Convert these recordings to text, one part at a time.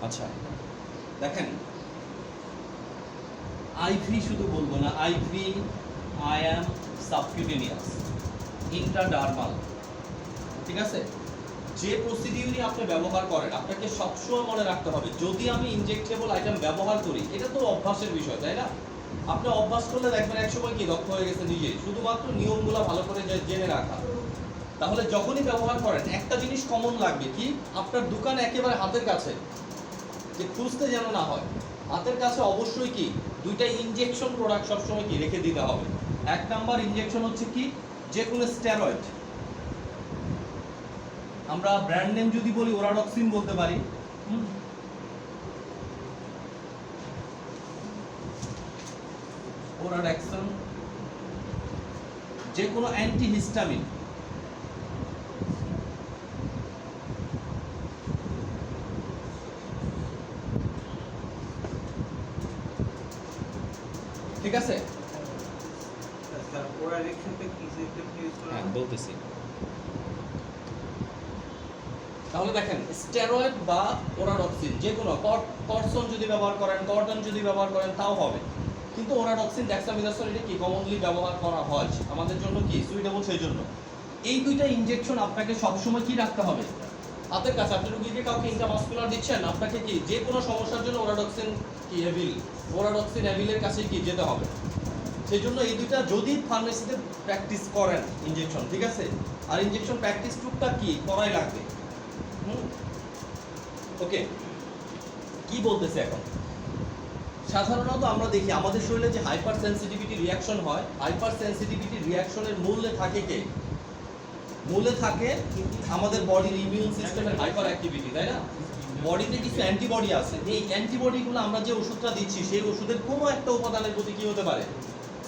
আচ্ছা দেখেন, আইভি শুধু বলবো না, আইভি, আইএম, সাবকিউটেনিয়াস, ইন্ট্রাডার্মাল, ঠিক আছে? যে প্রসিডিউরই আপনি ব্যবহার করেন আপনাকে সবসময় মনে রাখতে হবে, যদি আমি ইনজেক্টেবল আইটেম ব্যবহার করি, এটা তো অভ্যাসের বিষয়, তাই না? আপনি অভ্যাস করলে দেখবেন একসময় কি দক্ষ হয়ে গেছে নিজে, শুধুমাত্র নিয়মগুলো ভালো করে জেনে রাখা। তাহলে যখনই ব্যবহার করেন একটা জিনিস কমন লাগবে, কি আপনার দোকান একেবারে হাতের কাছে, যে খুঁজতে যেন না হয়, হাতের কাছে অবশ্যই কি দুইটা ইনজেকশন প্রোডাক্ট সবসময় কি রেখে দিতে হবে। এক নাম্বার ইনজেকশন হচ্ছে কি, যে কোনো স্টেরয়েড, আমরা ব্র্যান্ড নেম যদি বলি ওরাডক্সিন বলতে পারি, ওরাডক্সিন, যে কোনো অ্যান্টিহিস্টামিন, ঠিক আছে? স্যার ওরাডক্সিনটা কি সিস্টেমে ইউজ করা হয়? বলতেছি। তাহলে দেখেন, স্টেরয়েড বা ওরাডক্সিন, যে কোনো কর্সন যদি ব্যবহার করেন, কর্ডন যদি ব্যবহার করেন তাও হবে, কিন্তু ওরাডক্সিন, ডেক্সামিথাসোন এটা কি কমনলি ব্যবহার করা হয় আমাদের জন্য কি সুইটেবল, সেই জন্য এই দুইটা ইনজেকশন আপনাকে সবসময় কি রাখতে হবে হাতের কাছে। আপনি রোগীকে কাউকে ইন্ট্রামাসকুলার দিচ্ছেন, আপনাকে কি যে কোনো সমস্যার জন্য ওরাডক্সিন কি এভিল, ওরাডক্সিন এভিলের কাছে কি যেতে হবে। সেই জন্য এই দুইটা যদি ফার্মেসিতে প্র্যাকটিস করেন ইনজেকশন, ঠিক আছে, আর ইনজেকশন প্র্যাকটিস টুকটাক কি করাই লাগবে। ওকে, কি বলতেছে এখন? সাধারণত আমরা দেখি আমাদের শরীরে যে হাইপার সেন্সিটিভিটি রিয়াকশন হয়, হাইপার সেন্সিটিভিটি রিয়াকশনের মূলে থাকে কে? মূলে থাকে আমাদের বডির ইমিউন সিস্টেমের হাইপার অ্যাক্টিভিটি, তাই না? বডিতে কিছু অ্যান্টিবডি আছে, এই অ্যান্টিবডিগুলো আমরা যে ওষুধটা দিচ্ছি সেই ওষুধের কোনো একটা উপাদানের প্রতি কি হতে পারে,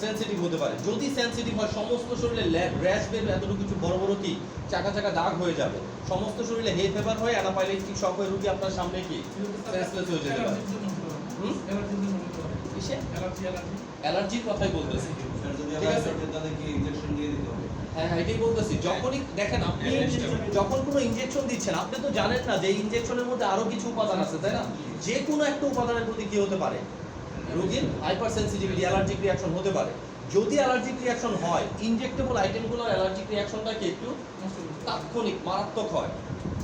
সেন্সিটিভ হতে পারে। যদি সেন্সিটিভ হয় সমস্ত শরীরে র্যাশ বের, এতটুকু কিছু বড় বড় কি চাকা চাকা দাগ হয়ে যাবে, সমস্ত শরীরে হে ফেভার হয়ে অ্যানাফাইলেক্টিক শক হয়ে রোগী আপনার সামনে কি সেন্সলেস হয়ে যেতে পারে। কিসে? অ্যালার্জির কথাই বলতেছি, ঠিক আছে? তাদেরকে ইনজেকশন দিয়ে দিতে হবে। হ্যাঁ হ্যাঁ, এটাই বলতেছি। যখনই দেখেন আপনি যখন কোনো ইনজেকশন দিচ্ছেন, আপনি তো জানেন না যে ইনজেকশনের মধ্যে আরো কিছু উপাদান আছে, তাই না? যে কোনো একটা উপাদানের প্রতি কি হতে পারে, রোগীর হাইপার সেন্সিটিভিটি, অ্যালার্জিক রিয়াকশন হতে পারে। যদি অ্যালার্জিক রিয়াকশন হয়, ইনজেক্টেবল আইটেমগুলোর অ্যালার্জিক রিয়াকশনটা কি একটু তাৎক্ষণিক মারাত্মক হয়,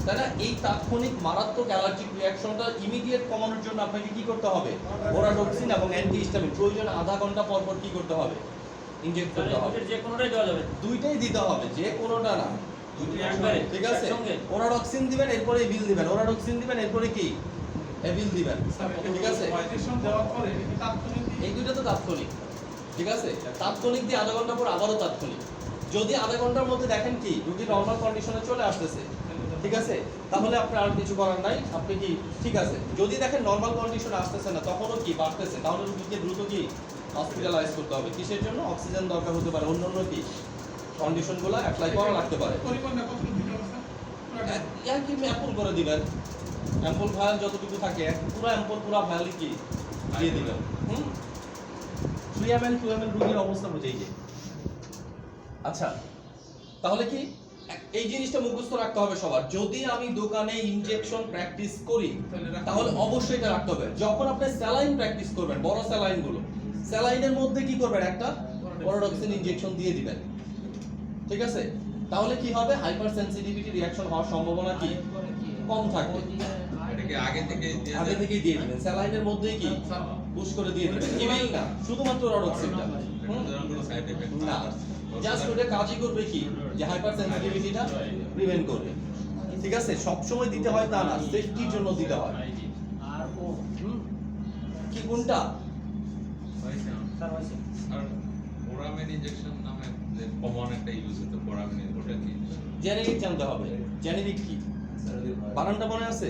তাই না? এই তাৎক্ষণিক মারাত্মক অ্যালার্জিক রিয়াকশনটা ইমিডিয়েট কমানোর জন্য আপনাকে কি করতে হবে, ওরাডক্সিন এবং অ্যান্টিহিস্টামিন প্রয়োজনে আধা ঘন্টা পর পর কি করতে হবে, ইনজেক্ট করতে হবে। যে কোনোটাই দেওয়া যাবে, দুইটাই দিতে হবে, যে কোনোটা না, একবারে, ঠিক আছে? একসঙ্গে। ওরাডক্সিন দিবেন, এরপরে এভিল দিবেন, ওরাডক্সিন দিবেন, এরপরে কি এভিল দিবেন, ঠিক আছে? এই দুইটা তো তাৎক্ষণিক, ঠিক আছে? তাৎক্ষণিক দিয়ে আধা ঘন্টা পর আবারও তাৎক্ষণিক। যদি আধা ঘন্টার মধ্যে দেখেন কি রোগী নর্মাল কন্ডিশনে চলে আসতেছে, ঠিক আছে, তাহলে আপনার আর কিছু করার নাই, আপনি কি ঠিক আছে। যদি দেখেন নর্মাল কন্ডিশনে আসতেছে না, তখনও কি বাড়তেছে, তাহলে রোগীকে দ্রুত কি হসপিটালাইজ করতে হবে। কিসের জন্য? অক্সিজেন দরকার হতে পারে, অন্যান্য কি কন্ডিশনগুলো অ্যাপ্লাই করা লাগতে পারে। কি অ্যাম্পল করে দিবেন, অ্যাম্পল ভায়াল যতটুকু থাকে পুরো অ্যাম্পল পুরো ভায়ালই কি দিয়ে দিবেন। 3 ml 2 ml রোগীর অবস্থা বুঝেই যায়। আচ্ছা, তাহলে কি এই জিনিসটা মুখস্থ রাখতে হবে সবার। যদি আমি দোকানে ইনজেকশন প্র্যাকটিস করি তাহলে অবশ্যই এটা রাখতে হবে। যখন আপনি স্যালাইন প্র্যাকটিস করবেন, বড় স্যালাইন গুলো, স্যালাইনের মধ্যে কি করবেন, একটা ওরাডক্সিন ইনজেকশন দিয়ে দিবেন, ঠিক আছে? তাহলে কি হবে, হাইপার সেন্সিটিভিটি রিঅ্যাকশন হওয়ার সম্ভাবনা কি কম থাকবে। এটাকে আগে থেকেই দিয়ে দিবেন, স্যালাইনের মধ্যেই কি পুশ করে দিয়ে দিবেন, ইমেল না শুধুমাত্র ওরাডক্সিনটা না, জাস্ট ওটা কাজই করবে কি, যে হাইপার সেন্সিটিভিটিটা প্রিভেন্ট করবে, ঠিক আছে? সব সময় দিতে হয় তা না, সেফটির জন্য দিতে হয়। কি কোনটা? পোরামিন ইনজেকশন নামে যে কমন একটা ইউজ হতো, পোরামিন, ওটা কি? জেনেরিক জানতে হবে। জেনেরিক কি বানানটা মনে আছে?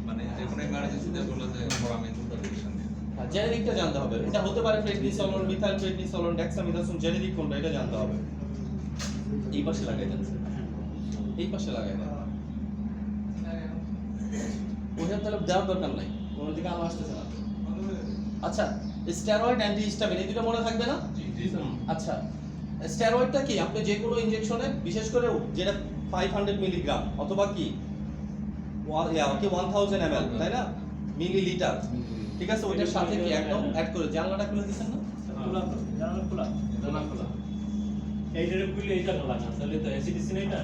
মানে যে কোনো ইমার্জেন্সিতে বলে যে পোরামিন ইনজেকশন দিন। জেনেরিকটা জানতে হবে। এটা হতে পারে প্রেডনিসোলন, মিথাইল প্রেডনিসোলন, ডেক্সামিথাসোন, জেনেরিক কোনটা এটা জানতে হবে। এই পাশে লাগাই দেন, এই পাশে লাগাই দেন। ওইটা তাহলে দেওয়ার দরকার নাই, কোনো দিকে আলো আসতেছে না। আচ্ছা, স্টেরয়েড, অ্যান্টিহিস্টামিন, এই দুটো মনে থাকবে না? আচ্ছা, স্টেরয়েডটা কি, আপনি যে কোনো ইনজেকশনে, বিশেষ করে যেটা 500 মিলিগ্রাম অথবা কি কি 1000 ml, তাই না? মিলিলিটার। ঠিক আছে, ওইটার সাথে কি একদম অ্যাড করে জানলাটা খুলে দিছেন না? খোলা তো, জানালা খোলা। জানা খোলা এইটারে খুলে এই জায়গা লাগান তাহলে তো এসিডিসি না এটা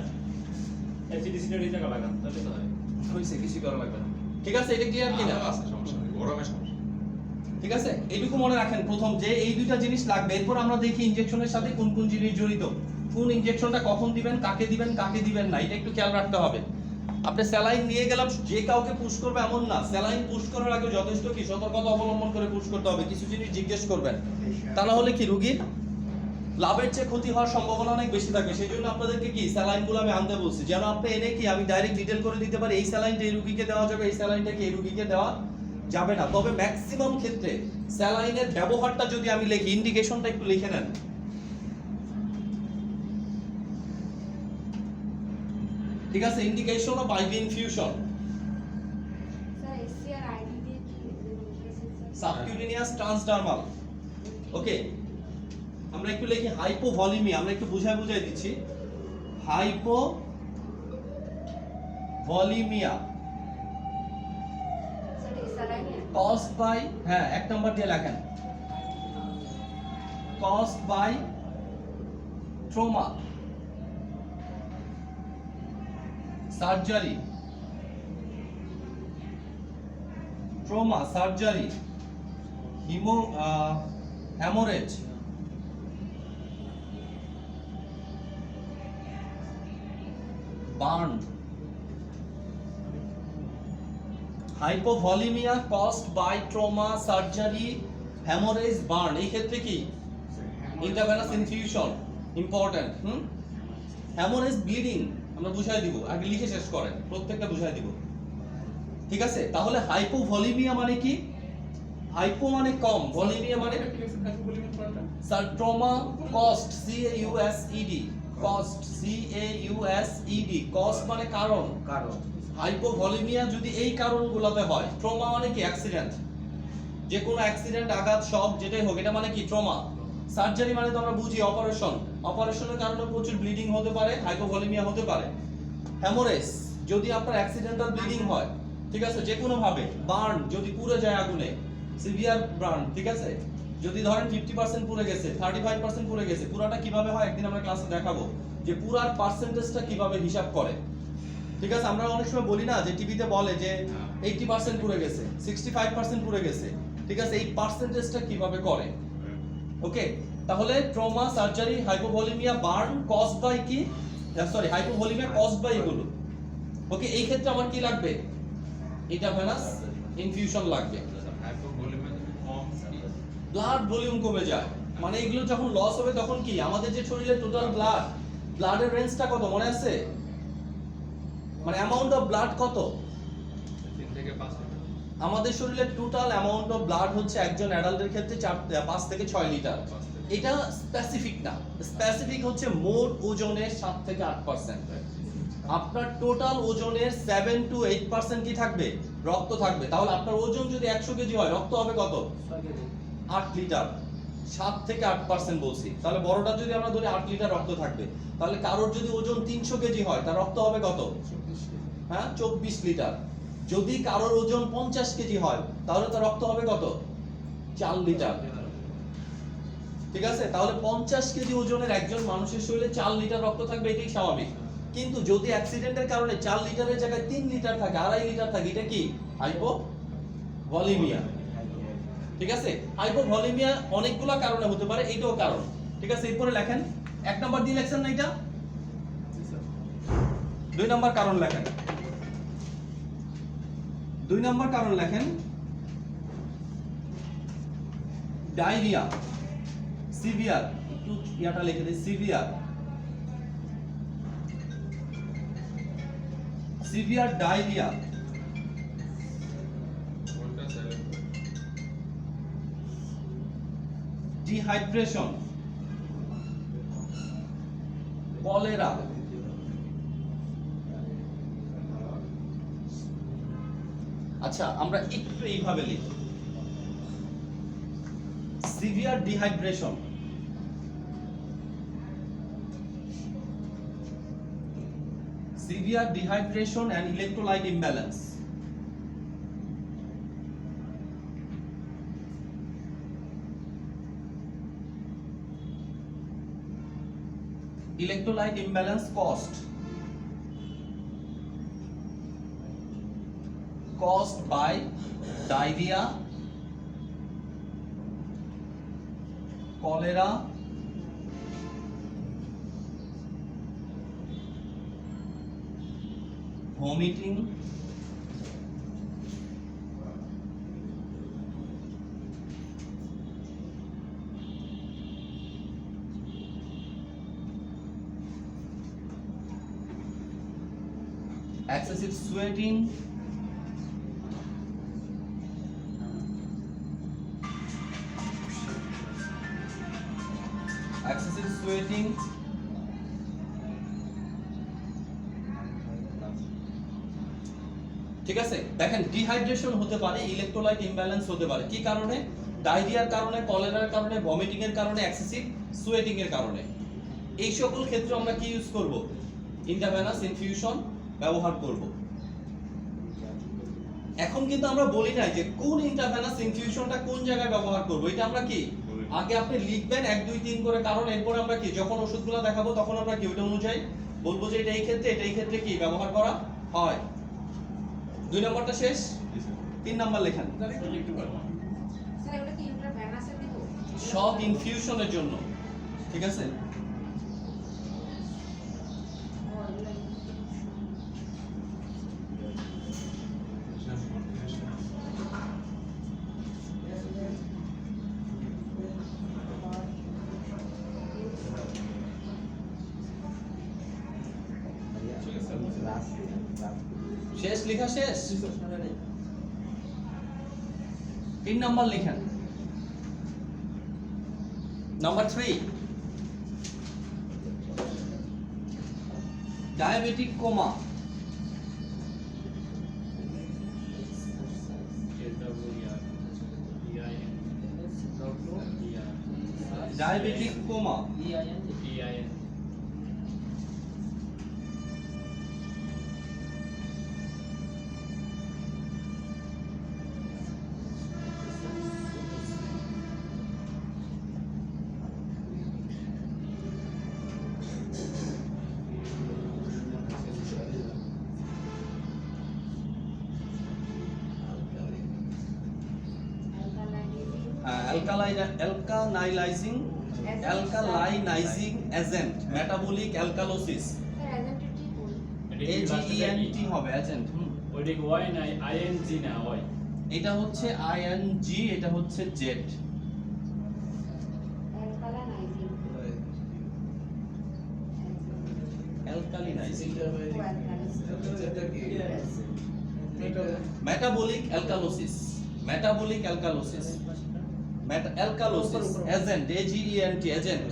এসিডিসি এর এই জায়গা লাগান তাহলে তো হয় হইছে, কিছু করা লাগবে না। ঠিক আছে, এটা ক্লিয়ার কিনা? আছে সমস্যা নেই, গরমে সমস্যা নেই। ঠিক আছে, এইটুকু মনে রাখেন প্রথম যে এই দুইটা জিনিস লাগবে। এরপর আমরা দেখি ইনজেকশনের সাথে কোন কোন জিনিস জড়িত, কোন ইনজেকশনটা কখন দিবেন, কাকে দিবেন না, এটা একটু খেয়াল রাখতে হবে। আপনি স্যালাইন নিয়ে গেলাম, যে কাউকে পুশ করবে এমন না। স্যালাইন পুশ করার আগে যথেষ্ট কি সতর্কতা অবলম্বন করে পুশ করতে হবে, কিছু জিনিস জিজ্ঞেস করবেন। তা না হলে কি রোগীর লাভের চেয়ে ক্ষতি হওয়ার সম্ভাবনা অনেক বেশি থাকবে। সেই জন্য আপনাদেরকে কি স্যালাইনগুলো আমি আনতে বলছি, যেন আপনি এনে কি আমি ডাইরেক্ট ডিটেল করে দিতে পারি এই স্যালাইনটা এই রোগীকে দেওয়া যাবে, এই স্যালাইনটা কি এই রোগীকে দেওয়া যাবে না। তবে ম্যাক্সিমাম ক্ষেত্রে স্যালাইনের ব্যবহারটা যদি আমি লিখি, ইন্ডিকেশনটা একটু লিখে নেন। ঠিক আছে, indication of IV infusion, sir SCR ID দিয়ে কি লিখেছেন স্যার? Subcutaneous transdermal. ওকে, আমরা একটু লিখি হাইপোভলিমিয়া, আমরা একটু বুঝাই দিচ্ছি। হাইপোভলিমিয়া স্যার এই স্যালাইনে caused by, হ্যাঁ এক নাম্বার দিয়ে লেখেন, caused by trauma, surgery, hemorrhage, burn. Hypovolaemia caused by trauma, surgery, hemorrhage, burn। এই ক্ষেত্রে কি intravenous infusion important. Haemorrhage bleeding আমরা বুঝাই দিব, আগে লিখে শেষ করেন, প্রত্যেকটা বুঝাই দিব। ঠিক আছে, তাহলে হাইপোভলিমিয়া মানে কি? হাইপো মানে কম, ভলিমিয়া মানে sir trauma cost, CAUSED, cost CAUSED, cost মানে কারণ। কারণ হাইপোভলিমিয়া যদি এই কারণগুলোতে হয়, ট্রমা মানে কি অ্যাক্সিডেন্ট, যে কোনো অ্যাক্সিডেন্ট, আঘাত, শক যেটাই হোক, এটা মানে কি ট্রমা। সার্জারি মানে তো আমরা বুঝি অপারেশন, অপারেশনের কারণে প্রচুর ব্লিডিং হতে পারে, হাইপোভলিমিয়া হতে পারে। হ্যামোরেজ যদি আপনার অ্যাক্সিডেন্টাল ব্লিডিং হয়, ঠিক আছে, যে কোনো ভাবে। বার্ন যদি পুড়ে যায় আগুনে, সিভিয়ার বার্ন, ঠিক আছে, যদি ধরেন 50% পুড়ে গেছে, 35% পুড়ে গেছে, পুরাটা কিভাবে হয় একদিন আমরা ক্লাসে দেখাবো যে পুরার পার্সেন্টেজটা কিভাবে হিসাব করে। ঠিক আছে, আমরা অনেক সময় বলি না যে টিভিতে বলে যে 80% পুড়ে গেছে, 65% পুড়ে গেছে, ঠিক আছে, এই পার্সেন্টেজটা কিভাবে করে। ওকে, তাহলে trauma, surgery, hypovolemia, burn caused by কি, সরি হাইপোভলিমিয়া কজড বাই এগুলো। ওকে, এই ক্ষেত্রে আমার কি লাগবে? ইন্ট্রাভেনাস ইনফিউশন লাগবে। হাইপোভলিমিয়া কম কি ব্লাড ভলিউম কমে যায়, মানে এগুলো যখন লস হবে তখন কি আমাদের যে শরীরে টোটাল ব্লাডের রেঞ্জটা কত মনে আছে? মানে অ্যামাউন্ট অফ ব্লাড কত? 3 থেকে 5 লিটার। আমাদের শরীরে টোটাল অ্যামাউন্ট অফ ব্লাড হচ্ছে একজন অ্যাডাল্টের ক্ষেত্রে 5 থেকে 6 লিটার। এটা স্পেসিফিক না, স্পেসিফিক হচ্ছে মোট ওজনের 7 থেকে 8%। আপনার টোটাল ওজনের 7 to 8% কি থাকবে? রক্ত থাকবে। তাহলে আপনার ওজন যদি 100 কেজি হয়, রক্ত হবে কত? 8 লিটার। 7 থেকে 8% বলছি। তাহলে বড়টা যদি আমরা ধরি 8 লিটার রক্ত থাকবে। তাহলে কারোর যদি ওজন 300 কেজি হয়, তার রক্ত হবে কত? হ্যাঁ, 24 লিটার। যদি কারোর ওজন 50 কেজি হয়, তাহলে তার রক্ত হবে কত? 4 লিটার। ঠিক আছে, তাহলে 50 কেজি ওজনের একজন মানুষের শরীরে 4 লিটার রক্ত থাকবে, এটাই স্বাভাবিক। কিন্তু যদি অ্যাক্সিডেন্টের কারণে 4 লিটারের জায়গায় 3 লিটার থাকে, 2.5 লিটার থাকে, এটা কি হাইপোভলিমিয়া। ঠিক আছে, হাইপোভলিমিয়া অনেকগুলো কারণে হতে পারে, এটাও কারণ। ঠিক আছে, এরপরে লেখেন 1 নাম্বার দিয়ে লেখছেন না এটা? 2 নাম্বার কারণ লেখেন। 2 নাম্বার কারণ লেখেন ডায়রিয়া, সিভিয়ার, একটু ইয়াটা লিখে দিই, সিভিয়ার ডায়রিয়া, কোনটা 7? ডিহাইড্রেশন, কলেরা, আচ্ছা আমরা একটু এইভাবে লিখি, severe dehydration, Severe dehydration and electrolyte imbalance. Electrolyte imbalance caused by diarrhea, cholera, vomiting, excessive sweating, ঠিক আছে। দেখেন ডিহাইড্রেশন হতে পারে, ইলেকট্রোলাইট ইমব্যালেন্স হতে পারে কি কারণে? ডায়রিয়ার কারণে, কলেরার কারণে, ভমিটিং এর কারণে, এক্সেসিভ সোয়েটিং এর কারণে। এই সকল ক্ষেত্রে আমরা কি ইউজ করব? ইন্ট্রাভেনাস ইনফিউশন ব্যবহার করব। এখন কিন্তু আমরা বলি নাই যে কোন ইন্ট্রাভেনাস ইনফিউশনটা কোন জায়গায় ব্যবহার করব, এটা আমরা কি আগে আপনি লিখবেন 1 2 3 করে, কারণ এরপর আমরা কি যখন ওষুধগুলো দেখাবো তখন আমরা কি ওটা অনুযায়ী বলবো যে এটা এই ক্ষেত্রে কি ব্যবহার করা হয়। 2 নম্বরটা শেষ, 3 নাম্বার লেখেন। স্যার ওটা কি ইন্ট্রাভেনাসে দিব? সব ইনফিউশনের জন্য, ঠিক আছে। শেষ লেখা শেষ, 3 নাম্বার লেখেন। Number 3, diabetic coma. Diabetic coma, alkalinizing agent, metabolic alkalosis. Sir এজেন্টের কি বল? AGENT হবে এজেন্ট। ওইটা ওয়াই নাই আইএনজি না ওয়াই। এটা হচ্ছে ING, এটা হচ্ছে জেড। অ্যালকালাইনাইজিং। অ্যালকালিনাইজিং, এটা metabolic alkalosis, metabolic alkalosis, alkalosis agent, AGENT agent.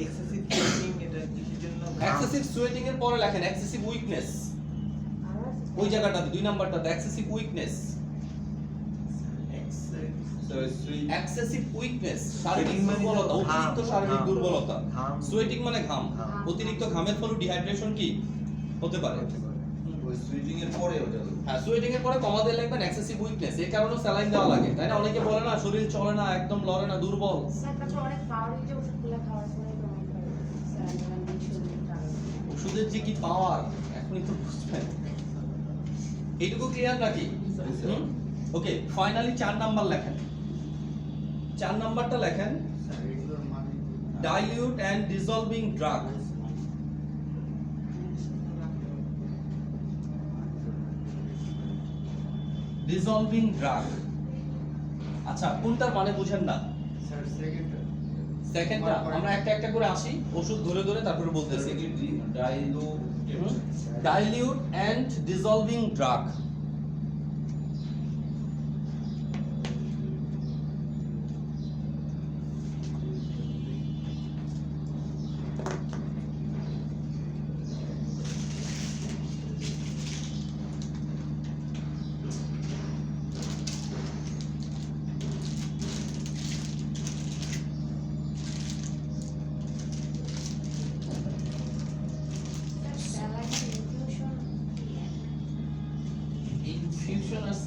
Excessive feeling, এটা কিসের জন্য? এক্সেসিভ সোয়েটিং এর পরে লেখেন এক্সেসিভ উইকনেস, ওই জায়গাটাতে 2 নাম্বারটাতে এক্সেসিভ উইকনেস। এক্সেসিভ উইকনেস শারীরিক দুর্বলতা, অতিরিক্ত শারীরিক দুর্বলতা। সোয়েটিং মানে ঘাম, অতিরিক্ত ঘামের ফলে ডিহাইড্রেশন কি হতে পারে। ওই সুইচিং এর পরে ওটা হ্যাঁ, সোয়েটিং এর পরে কমা দিয়ে লিখবেন এক্সেসিভ উইকনেস। এই কারণে স্যালাইন দেওয়া লাগে, তাই না? অনেকে বলে না শরীর চলে না, একদম লড়ে না, দুর্বল। স্যার তারপর অনেক পাওয়ার যে ওষুধগুলো খাওয়ার পরে তোমার স্যার আমি শরীর টানে। ওষুধের যে কি পাওয়ার এখনই তো বুঝবেন। এইটুকু ক্লিয়ার নাকি? ওকে, ফাইনালি 4 নাম্বার লেখেন। 4 নাম্বারটা লেখেন dilute and dissolving drug। dissolving drug, আচ্ছা কোনটার মানে বুঝেন না? স্যার সেকেন্ডটা সেকেন্ডটা আমরা একটা একটা করে আসি, ওষুধ ধরে ধরে তারপরে বলতেছি। dilute and dissolving drug,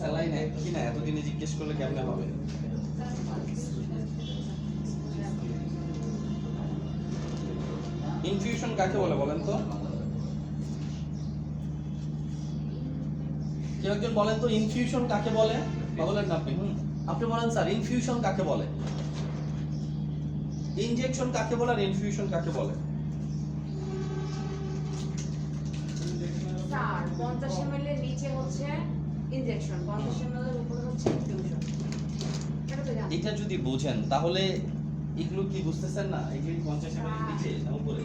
saline এক কি না এতদিনে জিজ্ঞেস করলে কেমনে হবে? ইনফিউশন কাকে বলে বলেন তো? কেউ একজন বলেন তো ইনফিউশন কাকে বলে? বলেন না আপনি। আপনি বলেন স্যার ইনফিউশন কাকে বলে? ইনজেকশন কাকে বলে আর ইনফিউশন কাকে বলে? স্যার 50 ml এর নিচে হচ্ছে ইনজেকশন, 50 ml এর উপরে হচ্ছে ইনফিউশন। এটা তো জানি। এটা যদি বোঝেন তাহলে এগুলো কি বুঝতেছেন না? এগুলো 50 ml এর নিচে না উপরে?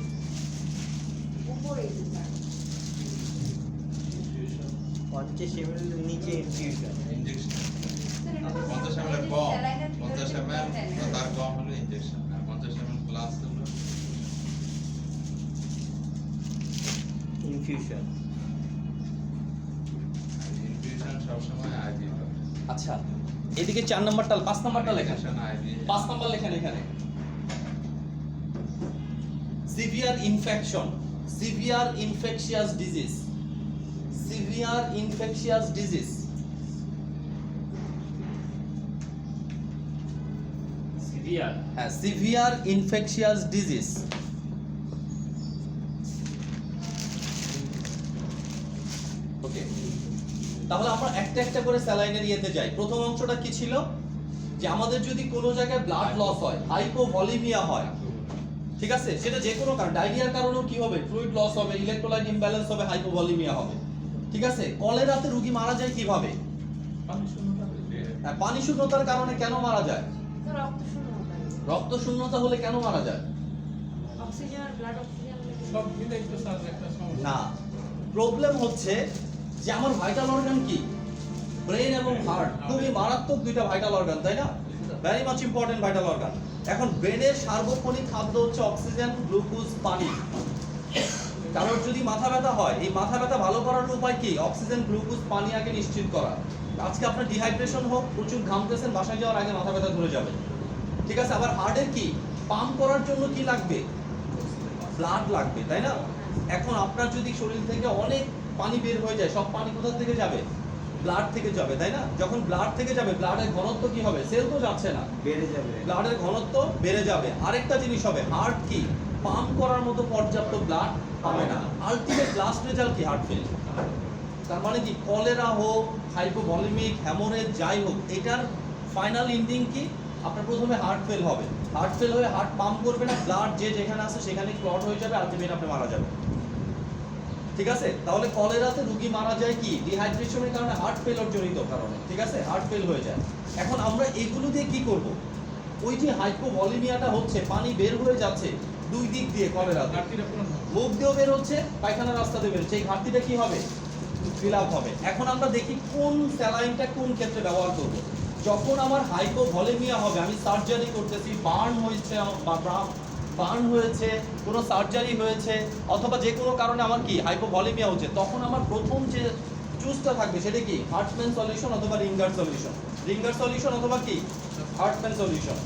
উপরে স্যার। 50 ml এর নিচে ইনফিউশন। ইনজেকশন স্যার এটা তো 50 ml এর কম, 50 ml বা তার কম হলে ইনজেকশন, আর 50 ml প্লাস হলো ইনফিউশন। ইনফিউশন সবসময় আইভি হবে। আচ্ছা এদিকে 4 নাম্বারটা 5 নাম্বারটা লেখেন। ইনজেকশন আইভি 5 নাম্বার লেখেন এখানে। Severe infection, severe infectious disease, severe infectious disease. Severe হ্যাঁ সিভিয়ার ইনফেকশিয়াস ডিজিজ। ওকে তাহলে আমরা একটা একটা করে স্যালাইনের ইয়েতে যাই। প্রথম অংশটা কি ছিল? যে আমাদের যদি কোনো জায়গায় ব্লাড লস হয়, হাইপোভলিমিয়া হয়, ঠিক আছে, সেটা যে কোনো কারণ, ডায়রিয়ার কারণেও কি হবে? ফ্লুইড লস হবে, ইলেকট্রোলাইট ইমব্যালেন্স হবে, হাইপোভলিমিয়া হবে, ঠিক আছে। কলেরাতে রোগী মারা যায় কিভাবে? হ্যাঁ, পানি শূন্যতার কারণে কেন মারা যায়? তো রক্ত শূন্যতা। রক্ত শূন্যতা হলে কেন মারা যায়? অক্সিজেন আর ব্লাড অক্সিজেন সব মিলাই তো স্যার একটা সমস্যা। না, প্রবলেম হচ্ছে যে আমার ভাইটাল অর্গান কি? ব্রেন এবং হার্ট, খুবই মারাত্মক দুইটা ভাইটাল অর্গান, তাই না? Very much important vital organ. এখন ব্রেনের সার্বক্ষণিক খাদ্য হচ্ছে অক্সিজেন, গ্লুকোজ, পানি। কারোর যদি মাথা ব্যথা হয়, এই মাথা ব্যথা ভালো করার উপায় কি? অক্সিজেন, গ্লুকোজ, পানি আগে নিশ্চিত করা। আজকে আপনার ডিহাইড্রেশন হোক, প্রচুর ঘামতেছেন, বাসায় যাওয়ার আগে মাথা ব্যথা ধরে যাবে, ঠিক আছে। আবার হার্টের কি পাম্প করার জন্য কি লাগবে? ব্লাড লাগবে, তাই না? এখন আপনার যদি শরীর থেকে অনেক পানি বের হয়ে যায়, সব পানি কোথা থেকে যাবে? ব্লাড থেকে যাবে, তাই না? যখন ব্লাড থেকে যাবে, ব্লাডের ঘনত্ব কি হবে? সেল তো যাচ্ছে না, বেড়ে যাবে। ব্লাডের ঘনত্ব বেড়ে যাবে। আরেকটা জিনিস হবে, হার্ট কি পাম্প করার মতো পর্যাপ্ত ব্লাড পাবে না। আলটিমেট লাস্ট রেজাল্ট কি? Heart fail. তার মানে কি কলেরা হোক, হাইপোভলিমিক, হ্যামোরেজ, যাই হোক, এটার ফাইনাল এন্ডিং কি? আপনার প্রথমে হার্ট ফেল হবে, হার্ট ফেল হয়ে হার্ট পাম্প করবে না, ব্লাড যে যেখানে আছে সেখানে ক্লট হয়ে যাবে, আলটিমেট আপনি মারা যাবেন, ঠিক আছে। তাহলে কলেরাতে রোগী মারা যায় কি? ডিহাইড্রেশনের কারণে, হার্ট ফেলর জনিত কারণে, ঠিক আছে, হার্ট ফেল হয়ে যায়। এখন আমরা এগুলো দিয়ে কি করব? ওই যে হাইপোভলিমিয়াটা হচ্ছে, পানি বের হয়ে যাচ্ছে দুই দিক দিয়ে কলেরাতে, ঘাটতিটা পূরণ হবে। মুখ দিয়েও বের হচ্ছে, পায়খানা রাস্তা দিয়ে বের হচ্ছে, এই ঘাটতিটা কি হবে? ফিল আপ হবে। এখন আমরা দেখি কোন স্যালাইনটা কোন ক্ষেত্রে ব্যবহার করব। যখন আমার হাইপোভলিমিয়া হবে, আমি সার্জারি করতেছি, বার্ন হয়েছে বা বার্ন হয়েছে, কোনো সার্জারি হয়েছে, অথবা যে কোনো কারণে আমার কি হাইপোভলিমিয়া হচ্ছে, তখন আমার প্রথম যে চুজটা থাকবে সেটা কি? হার্টম্যান সলিউশন অথবা রিঙ্গার সলিউশন, রিঙ্গার সলিউশন অথবা কি হার্টম্যান সলিউশন।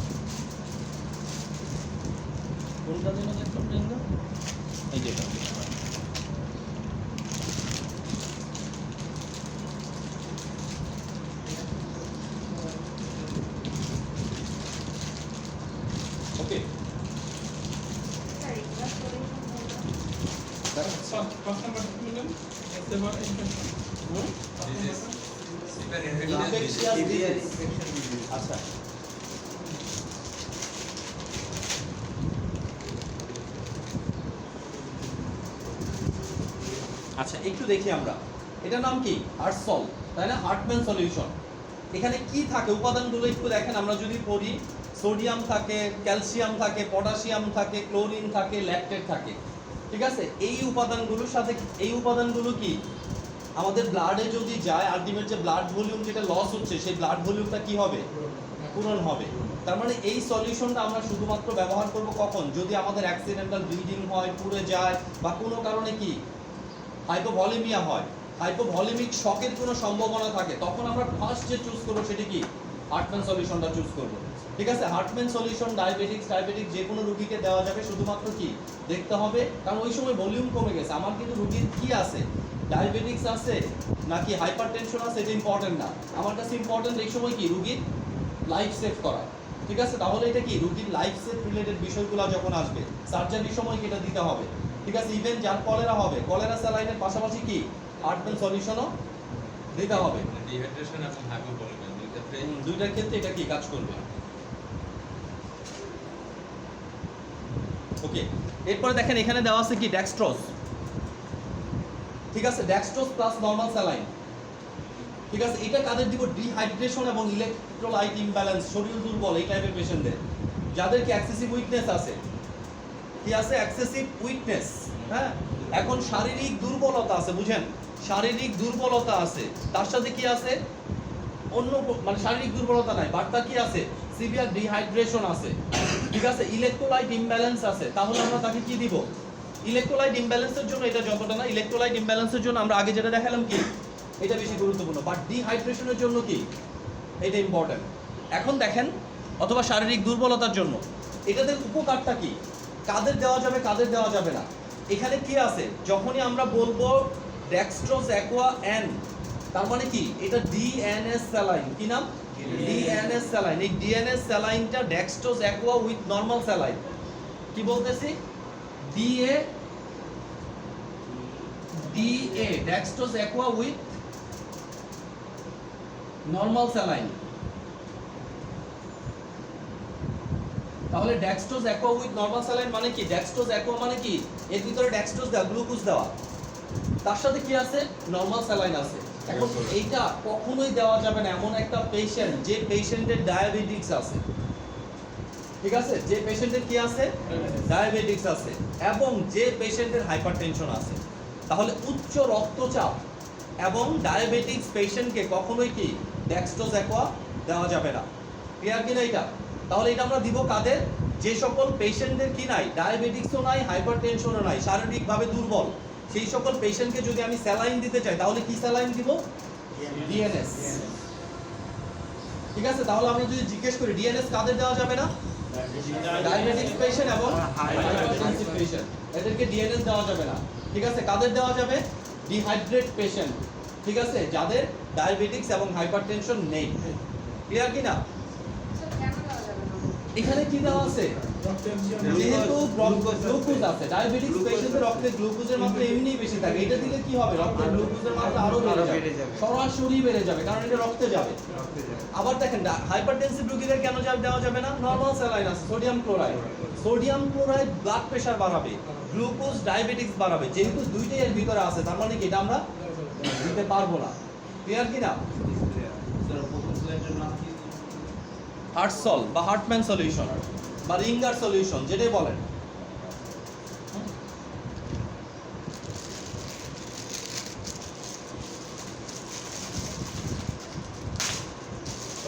কোনটা যেন দেখলাম রিঙ্গার, এই যেটা। ওকে স্যার এটা সলিউশন স্যার ফার্স্ট নাম্বার বললেন SMR infection. Disease severe Infectious severe disease। Infection disease. আচ্ছা আচ্ছা একটু দেখি আমরা, এটার নাম কি? হার্টসল, তাই না? হার্টম্যান সলিউশন। এখানে কি থাকে উপাদানগুলো একটু দেখেন। আমরা যদি পড়ি, সোডিয়াম থাকে, ক্যালসিয়াম থাকে, পটাশিয়াম থাকে, ক্লোরিন থাকে, ল্যাকটেট থাকে, ঠিক আছে। এই উপাদানগুলোর সাথে, এই উপাদানগুলো কি আমাদের ব্লাডে যদি যায়, আলটিমেট যে ব্লাড ভলিউম যেটা লস হচ্ছে, সেই ব্লাড ভলিউমটা কি হবে? পূরণ হবে। তার মানে এই সলিউশনটা আমরা শুধুমাত্র ব্যবহার করব কখন? যদি আমাদের অ্যাক্সিডেন্টাল ব্লিডিং হয়, পুড়ে যায়, বা কোনো কারণে কি হাইপোভলিমিয়া হয়, হাইপোভলিমিক শকের কোনো সম্ভাবনা থাকে, তখন আমরা ফার্স্ট যে চুজ করবো সেটা কি? হার্টম্যান সলিউশনটা চুজ করব, ঠিক আছে। হার্টম্যান সলিউশন ডায়াবেটিক যে কোনো রোগীকে দেওয়া যাবে, শুধুমাত্র কি দেখতে হবে, কারণ ওই সময় ভলিউম কমে গেছে, আমার কিন্তু রোগীর কি আছে? ডায়াবেটিক্স আছে নাকি হাইপারটেনশন আছে এটা ইম্পর্টেন্ট না। আমার কাছে ইম্পর্টেন্ট এই সময় কি রুগীর লাইফ সেভ করা। ঠিক আছে, তাহলে এটা কি রুগীর লাইফ সেভ রিলেটেড বিষয়গুলো যখন আসবে সার্জারির সময় কি এটা দিতে হবে। ঠিক আছে, ইভেন যার কলেরা হবে কলেরা স্যালাইনের পাশাপাশি কি হার্টম্যান সলিউশনও দিতে হবে। ডিহাইড্রেশন এবং হাইপোভলিমিয়া দুই ক্ষেত্রে দুইটার ক্ষেত্রে এটা কি কাজ করবে। ওকে, এরপরে দেখেন এখানে দেওয়া আছে কি ডেক্সট্রোজ। ঠিক আছে, ডেক্সট্রোজ প্লাস নরমাল স্যালাইন। ঠিক আছে, এটা কাদের দিব? ডিহাইড্রেশন এবং ইলেকট্রোলাইট ইমব্যালেন্স, শরীর দুর্বল এই টাইপের পেশেন্টদের, যাদের কি এক্সেসিভ উইকনেস আছে। কি আছে? Excessive weakness. হ্যাঁ, এখন শারীরিক দুর্বলতা আছে, বুঝেন, শারীরিক দুর্বলতা আছে, তার সাথে কি আছে? অন্য মানে শারীরিক দুর্বলতা নাই, বাট তার কি আছে? সিভিয়ার ডিহাইড্রেশন আছে। ঠিক আছে, ইলেকট্রোলাইট ইমব্যালেন্স আছে, তাহলে আমরা তাকে কি দিব? ইলেকট্রোলাইট ইমব্যালেন্সের জন্য এটা যতটা না, ইলেকট্রোলাইট ইমব্যালেন্সের জন্য আমরা আগে যেটা দেখালাম কি এটা বেশি গুরুত্বপূর্ণ, বাট ডিহাইড্রেশনের জন্য কি এটা ইম্পর্টেন্ট। এখন দেখেন, অথবা শারীরিক দুর্বলতার জন্য এটাদের উপকারটা কি, কাদের দেওয়া যাবে কাদের দেওয়া যাবে না। এখানে কি আছে? যখনই আমরা বলবো ডেক্সট্রোজ অ্যাকোয়া এন, তার মানে কি এটা ডিএনএস স্যালাইন। কি নাম? DNS saline. এই ডিএনএস স্যালাইনটা dextrose aqua with normal saline. কি বলতেছি? D A dextrose aqua with normal saline. তাহলে dextrose aqua with normal saline মানে কি? ডেক্সট্রোজ অ্যাকোয়া মানে কি এর ভিতরে ডেক্সট্রোজ দেওয়া, গ্লুকোজ দেওয়া, তার সাথে কি আছে? নরমাল স্যালাইন আছে। এখন এইটা কখনোই দেওয়া যাবে না এমন একটা পেশেন্ট যে পেশেন্টের ডায়াবেটিক্স আছে। ঠিক আছে, যে পেশেন্টের কি আছে? ডায়াবেটিক্স আছে, এবং যে পেশেন্টের হাইপারটেনশন আছে। তাহলে উচ্চ রক্তচাপ এবং ডায়াবেটিক্স পেশেন্টকে কখনোই কি ডেক্সট্রোজ অ্যাকোয়া দেওয়া যাবে না। ক্লিয়ার কি না এটা? তাহলে এটা আমরা দিব কাদের? যে সকল পেশেন্টদের কি নাই, ডায়াবেটিক্সও নাই, হাইপারটেনশনও নাই, শারীরিকভাবে দুর্বল, সেই সকল পেশেন্টকে যদি আমি স্যালাইন দিতে চাই তাহলে কি স্যালাইন দিব? ডিএনএস। ঠিক আছে, তাহলে আমি যদি জিজ্ঞেস করি ডিএনএস কাদের দেওয়া যাবে না? ডায়াবেটিক্স পেশেন্ট এবং হাইপারটেনসিভ পেশেন্ট, এদেরকে ডিএনএস দেওয়া যাবে না। ঠিক আছে, কাদের দেওয়া যাবে? Dehydrate patient. ঠিক আছে, যাদের ডায়াবেটিক্স এবং হাইপারটেনশন নেই। ক্লিয়ার কি না? স্যার কেন দেওয়া যাবে না? এখানে কি দেওয়া আছে? যেহেতু গ্লুকোজ আছে, ডায়াবেটিক্স পেশেন্টের রক্তে গ্লুকোজের মাত্রা এমনিই বেশি থাকে, এটা দিলে কি হবে? রক্তে গ্লুকোজের মাত্রা আরো বেড়ে যাবে, সরাসরি বেড়ে যাবে, কারণ এটা রক্তে যাবে। আবার দেখেন হাইপারটেনসিভ রোগীদের কেন দেওয়া যাবে না? নরমাল স্যালাইন আছে, sodium chloride. Sodium chloride blood pressure বাড়াবে, গ্লুকোজ ডায়াবেটিক্স বাড়াবে, যেহেতু দুইটাই এর ভিতরে আছে, তার মানে কি এটা আমরা দিতে পারবো না। ক্লিয়ার কি না? স্যার প্রথম স্লাইডের নাম কি? হার্টসল বা হার্টম্যান সলিউশন বা রিঙ্গার সলিউশন, যেটাই বলেন।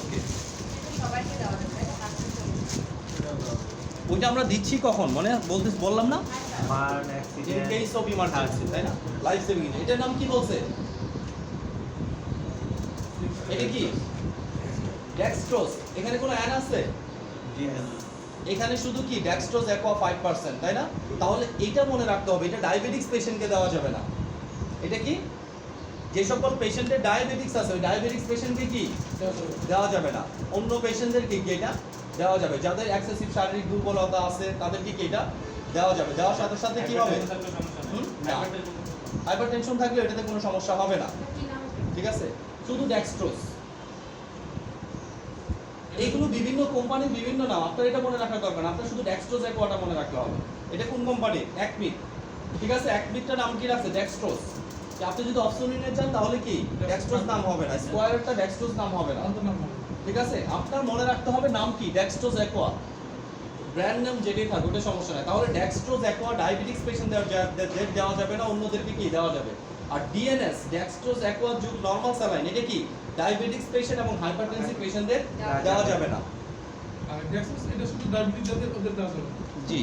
ওকে, এটা সবাইকে দেওয়া যাবে, তাই তো? হাসপাতাল চলছে। ওইটা আমরা দিচ্ছি কখন মানে বললাম না, burn in accident case of emergency, তাই না? Life saving. এটার নাম কি বলছে? এটা কি? ডেক্সট্রোজ। এখানে কোনো অ্যান আছে? এখানে শুধু কি ডেক্সট্রোজ অ্যাকোয়া 5%, তাই না? তাহলে এটা মনে রাখতে হবে, এটা ডায়াবেটিক্স পেশেন্টকে দেওয়া যাবে না। এটা কি? যে সকল পেশেন্টের ডায়াবেটিক্স আছে ওই ডায়াবেটিক্স পেশেন্টকে কি দেওয়া যাবে না। অন্য পেশেন্টদেরকে কি এটা দেওয়া যাবে, যাদের এক্সেসিভ শারীরিক দুর্বলতা আছে তাদেরকে কি এটা দেওয়া যাবে। দেওয়ার সাথে সাথে কি হবে? হাইপারটেনশন থাকলে এটাতে কোনো সমস্যা হবে না। কি নাম? ঠিক আছে, শুধু ডেক্সট্রোজ। এইগুলো বিভিন্ন কোম্পানির বিভিন্ন নাম, আপনার এটা মনে রাখার দরকার না, আপনার শুধু ডেক্সট্রোজ অ্যাকোয়াটা মনে রাখতে হবে। এটা কোন কোম্পানি? অ্যাকমিক। ঠিক আছে, অ্যাকমিকটার নাম কি রাখছে? ডেক্সট্রোজ। আপনি যদি অপশনিনে যান তাহলে কি ডেক্সট্রোজ নাম হবে না, স্কয়ারটা ডেক্সট্রোজ নাম হবে না। ঠিক আছে, আপনার মনে রাখতে হবে নাম কি? Dextrose aqua. ব্র্যান্ড নাম যেটাই থাকুক ওটা সমস্যা নাই। তাহলে ডেক্সট্রোজ অ্যাকোয়া ডায়াবেটিক্স পেশেন্ট দেওয়া যাবে না, অন্যদেরকে কি দেওয়া যাবে। আর ডিএনএস ডেক্সট্রোজ অ্যাকোয়া যুগ নরমাল স্যালাইন, এটা কি ডায়াবেটিক্স পেশেন্ট এবং হাইপারটেনসিভ পেশেন্টদের দেওয়া যাবে না। আর ডেক্সাস এটা শুধু ডায়াবেটিস যাদের ওদের দেওয়া যাবে। জি,